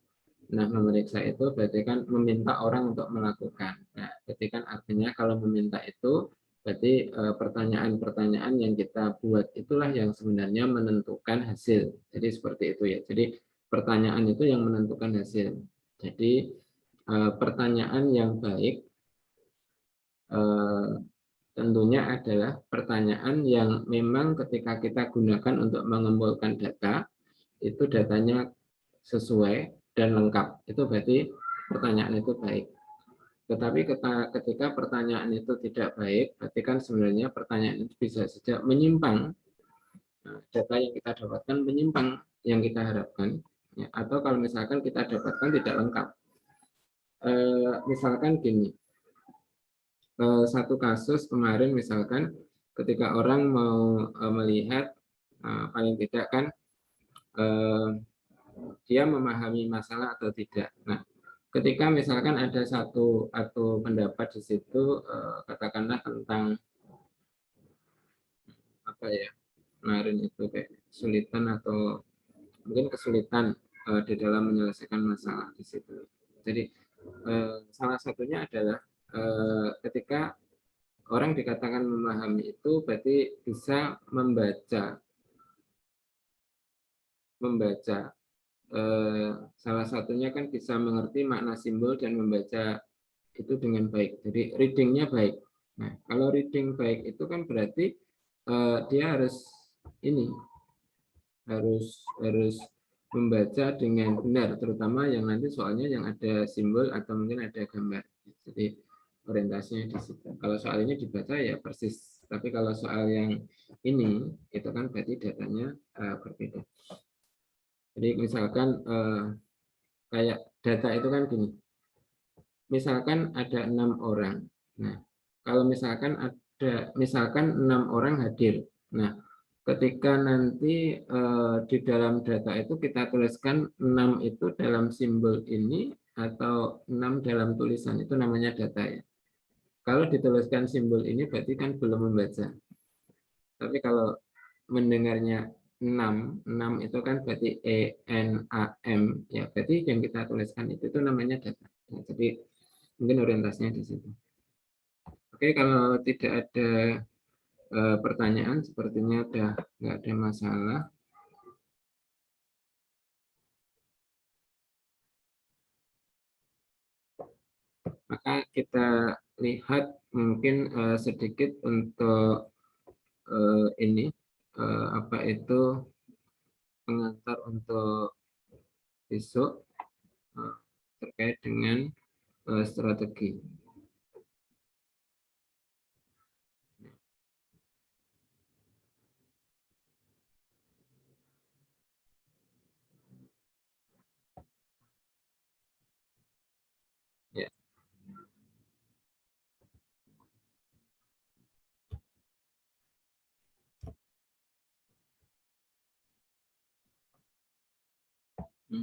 Nah, memeriksa itu berarti kan meminta orang untuk melakukan. Nah, berarti kan artinya kalau meminta itu berarti pertanyaan-pertanyaan yang kita buat itulah yang sebenarnya menentukan hasil. Jadi seperti itu ya. Jadi pertanyaan itu yang menentukan hasil. Jadi pertanyaan yang baik tentunya adalah pertanyaan yang memang ketika kita gunakan untuk mengumpulkan data, itu datanya sesuai dan lengkap. Itu berarti pertanyaan itu baik. Tetapi ketika pertanyaan itu tidak baik, berarti kan sebenarnya pertanyaan itu bisa saja menyimpang. Data yang kita dapatkan menyimpang yang kita harapkan. Ya, atau kalau misalkan kita dapatkan tidak lengkap. Misalkan gini, satu kasus kemarin misalkan ketika orang mau melihat paling tidak kan dia memahami masalah atau tidak. Nah, ketika misalkan ada satu atau pendapat di situ katakanlah tentang apa ya, kemarin itu kayak kesulitan atau mungkin kesulitan di dalam menyelesaikan masalah di situ. Jadi salah satunya adalah ketika orang dikatakan memahami itu berarti bisa membaca salah satunya kan bisa mengerti makna simbol dan membaca itu dengan baik. Jadi readingnya baik. Nah, kalau reading baik itu kan berarti dia harus ini harus membaca dengan benar, terutama yang nanti soalnya yang ada simbol atau mungkin ada gambar. Jadi orientasinya di situ. Kalau soal ini dibaca ya persis, tapi kalau soal yang ini itu kan berarti datanya berbeda. Jadi misalkan kayak data itu kan gini, misalkan ada 6 orang. Nah, kalau misalkan 6 orang hadir. Nah, ketika nanti di dalam data itu kita tuliskan 6 itu dalam simbol ini atau 6 dalam tulisan, itu namanya data ya. Kalau dituliskan simbol ini berarti kan belum membaca. Tapi kalau mendengarnya 6 itu kan berarti ENAM ya, berarti yang kita tuliskan itu namanya data. Nah, jadi mungkin orientasinya di situ. Oke, kalau tidak ada pertanyaan sepertinya udah nggak ada masalah. Maka kita lihat mungkin sedikit untuk ini apa itu pengantar untuk besok terkait dengan strategi. Oke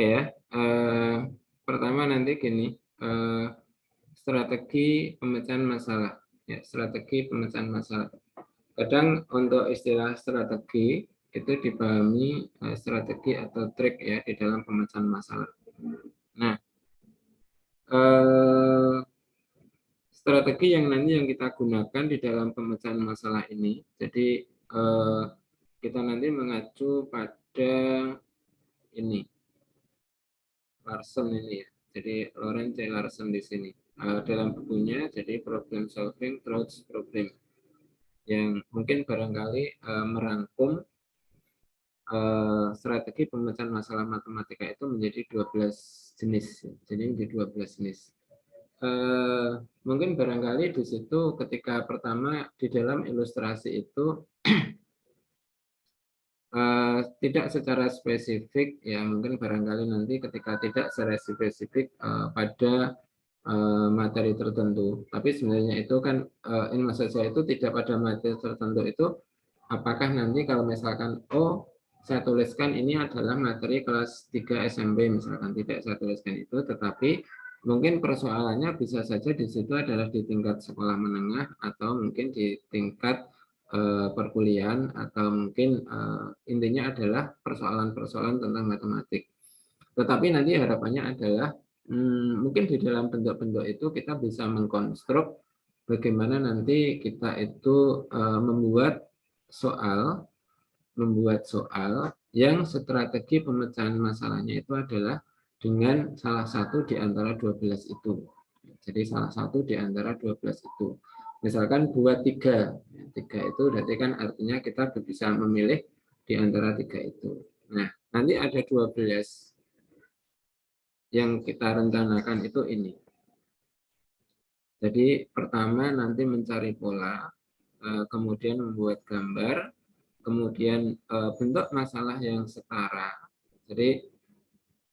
ya. Pertama nanti gini, strategi pemecahan masalah. Ya, strategi pemecahan masalah. Kadang untuk istilah strategi itu dipahami strategi atau trik ya di dalam pemecahan masalah. Nah, strategi yang nanti yang kita gunakan di dalam pemecahan masalah ini, jadi kita nanti mengacu pada ini, Larson ini ya. Jadi Lawrence C. Larson di sini dalam bukunya, jadi Problem Solving Truth Problem, yang mungkin barangkali merangkum strategi pemecahan masalah matematika itu menjadi 12 jenis. Jadi menjadi 12 jenis. Mungkin barangkali di situ ketika pertama di dalam ilustrasi itu tidak secara spesifik ya, mungkin barangkali nanti ketika tidak secara spesifik pada materi tertentu, tapi sebenarnya itu kan ini maksud saya itu tidak pada materi tertentu itu, apakah nanti kalau misalkan saya tuliskan ini adalah materi kelas 3 SMP misalkan, tidak saya tuliskan itu, tetapi mungkin persoalannya bisa saja di situ adalah di tingkat sekolah menengah atau mungkin di tingkat perkuliahan, atau mungkin intinya adalah persoalan-persoalan tentang matematik. Tetapi nanti harapannya adalah mungkin di dalam bentuk-bentuk itu kita bisa mengkonstruk bagaimana nanti kita itu membuat soal yang strategi pemecahan masalahnya itu adalah dengan salah satu di antara 12 itu. Jadi salah satu di antara 12 itu. Misalkan buat 3 itu berarti kan artinya kita bisa memilih di antara 3 itu. Nah, nanti ada 12 yang kita rencanakan itu ini. Jadi pertama nanti mencari pola, kemudian membuat gambar, kemudian bentuk masalah yang setara. Jadi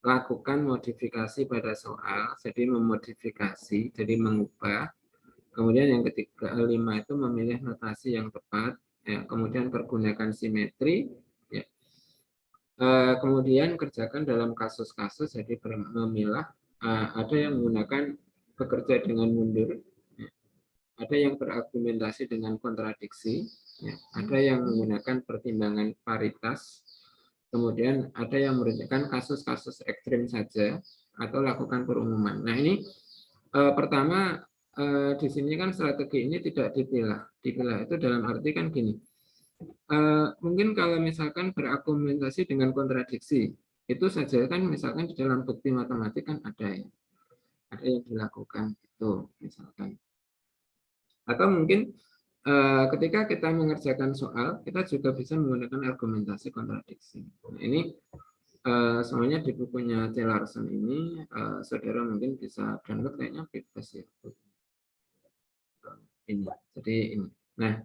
lakukan modifikasi pada soal, jadi memodifikasi, jadi mengubah. Kemudian yang ketiga, 5 itu memilih notasi yang tepat, ya, kemudian pergunakan simetri, ya. Kemudian kerjakan dalam kasus-kasus, jadi memilah, ada yang menggunakan bekerja dengan mundur, ya. Ada yang berargumentasi dengan kontradiksi, ya. Ada yang menggunakan pertimbangan paritas, kemudian ada yang merujukan kasus-kasus ekstrim saja, atau lakukan perumuman. Nah ini pertama, di sini kan strategi ini tidak dipilah itu dalam arti kan gini, mungkin kalau misalkan berargumentasi dengan kontradiksi itu saja kan, misalkan di dalam bukti matematik kan ada ya, ada yang dilakukan itu misalkan, atau mungkin ketika kita mengerjakan soal kita juga bisa menggunakan argumentasi kontradiksi. Nah, ini semuanya di bukunya C. Larson ini, saudara mungkin bisa download, kayaknya bebas ya. Ini. Jadi ini. Nah,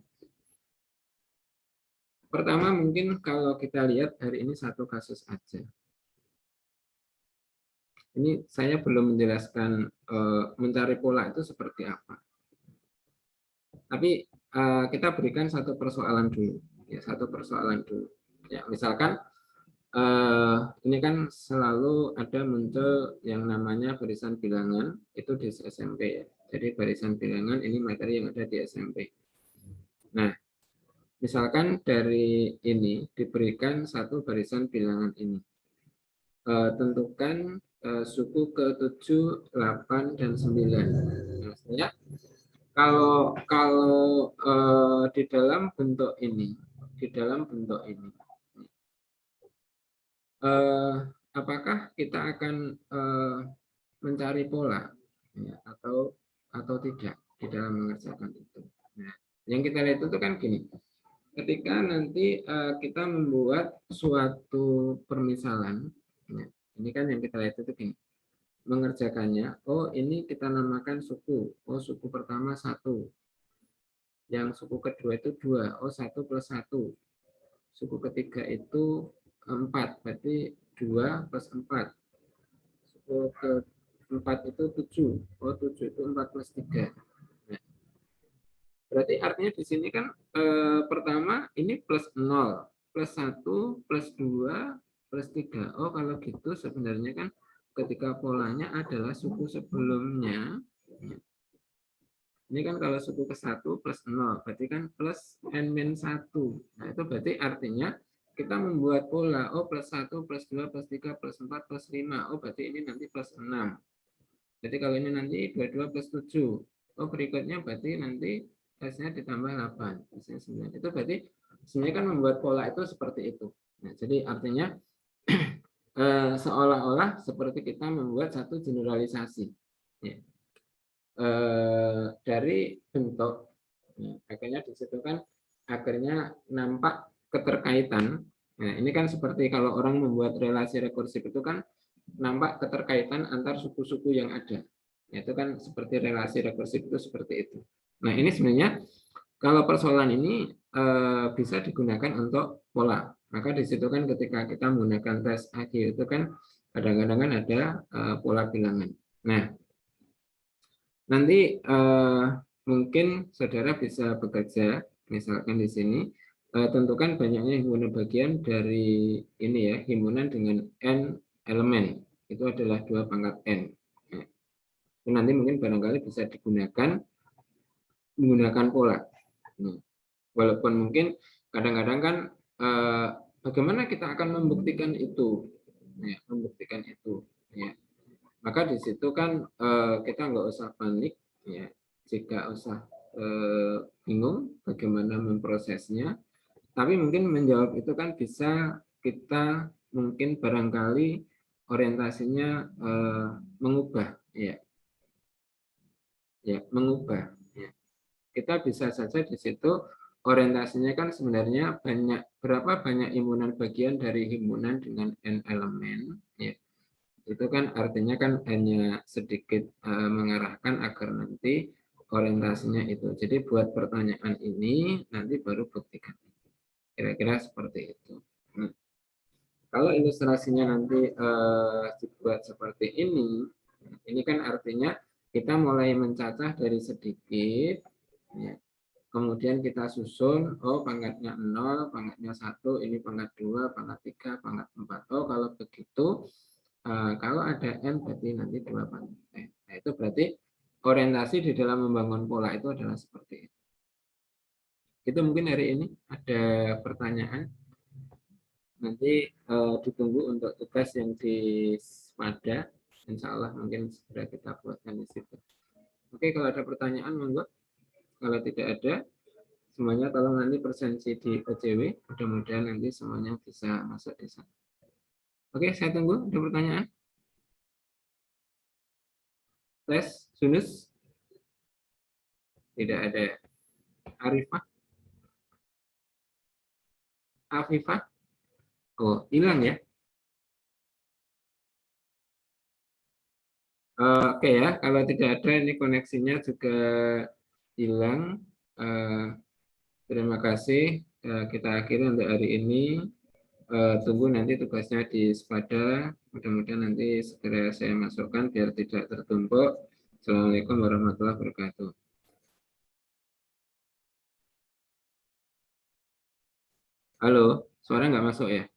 pertama mungkin kalau kita lihat hari ini satu kasus aja. Ini saya belum menjelaskan mencari pola itu seperti apa. Tapi kita berikan satu persoalan dulu, ya, satu persoalan dulu. Ya, misalkan ini kan selalu ada muncul yang namanya barisan bilangan itu di SMP ya. Jadi barisan bilangan ini materi yang ada di SMP. Nah, misalkan dari ini diberikan satu barisan bilangan ini. Tentukan suku ke-7, 8, dan 9. Maksudnya kalau di dalam bentuk ini, apakah kita akan mencari pola ya, atau tidak di dalam mengerjakan itu. Nah, yang kita lihat itu kan gini, ketika nanti kita membuat suatu permisalan, ya, ini kan yang kita lihat itu gini, mengerjakannya, ini kita namakan suku, suku pertama 1, yang suku kedua itu 2, 1 plus 1, suku ketiga itu 4, berarti 2 plus 4, ke 4 itu 7. Oh, 7 itu 4 plus 3. Nah, berarti artinya di sini kan pertama ini plus 0, plus 1, plus 2, plus 3. Oh, kalau gitu sebenarnya kan ketika polanya adalah suku sebelumnya. Ini kan kalau suku ke 1 plus 0, berarti kan plus n-1. Nah, itu berarti artinya kita membuat pola, oh plus 1, plus 2, plus 3, plus 4, plus 5. Oh, berarti ini nanti plus 6. Jadi kalau ini nanti 22 plus 7. Oh, berikutnya berarti nanti S-nya ditambah 8. S-nya 9. Itu berarti sebenarnya kan membuat pola itu seperti itu. Nah, jadi artinya seolah-olah seperti kita membuat satu generalisasi. Ya. Dari bentuk, ya, akhirnya di situ kan akhirnya nampak keterkaitan. Nah, ini kan seperti kalau orang membuat relasi rekursif itu kan nampak keterkaitan antar suku-suku yang ada. Itu kan seperti relasi rekursif itu seperti itu. Nah, ini sebenarnya kalau persoalan ini bisa digunakan untuk pola. Maka di situ kan ketika kita menggunakan tes AQ itu kan kadang-kadang kan ada pola bilangan. Nah, nanti mungkin saudara bisa bekerja, misalkan di sini tentukan banyaknya himpunan bagian dari ini ya, himpunan dengan n elemen. Itu adalah 2 pangkat n. Nah, itu nanti mungkin barangkali bisa digunakan menggunakan pola. Nah, walaupun mungkin kadang-kadang kan bagaimana kita akan membuktikan itu, ya, membuktikan itu. Ya. Maka di situ kan kita nggak usah panik, ya, jika usah bingung bagaimana memprosesnya. Tapi mungkin menjawab itu kan bisa kita mungkin barangkali orientasinya mengubah, ya, mengubah. Ya. Kita bisa saja di situ orientasinya kan sebenarnya berapa banyak himpunan bagian dari himpunan dengan n elemen, ya. Itu kan artinya kan hanya sedikit mengarahkan agar nanti orientasinya itu. Jadi buat pertanyaan ini nanti baru buktikan. Kira-kira seperti itu. Nah, kalau ilustrasinya nanti dibuat seperti ini kan artinya kita mulai mencacah dari sedikit, ya. Kemudian kita susun, oh pangkatnya 0, pangkatnya 1, ini pangkat 2, pangkat 3, pangkat 4. Oh, kalau begitu kalau ada n berarti nanti 2 pangkat n. Nah, itu berarti orientasi di dalam membangun pola itu adalah seperti itu. Itu mungkin hari ini ada pertanyaan. Nanti ditunggu untuk tugas yang di SPADA. Insya Allah mungkin segera kita buatkan di situ. Oke, kalau ada pertanyaan monggo. Kalau tidak ada, semuanya tolong nanti presensi di OJW. Mudah-mudahan nanti semuanya bisa masuk di sana. Oke, saya tunggu. Ada pertanyaan? Tes, Sunus? Tidak ada. Arifah? Afifah? Oh, hilang ya? Oke ya, kalau tidak ada ini koneksinya juga hilang. Terima kasih. Kita akhiri untuk hari ini. Tunggu nanti tugasnya di SPADA. Mudah-mudahan nanti segera saya masukkan biar tidak tertumpuk. Assalamualaikum warahmatullahi wabarakatuh. Halo, suara nggak masuk ya?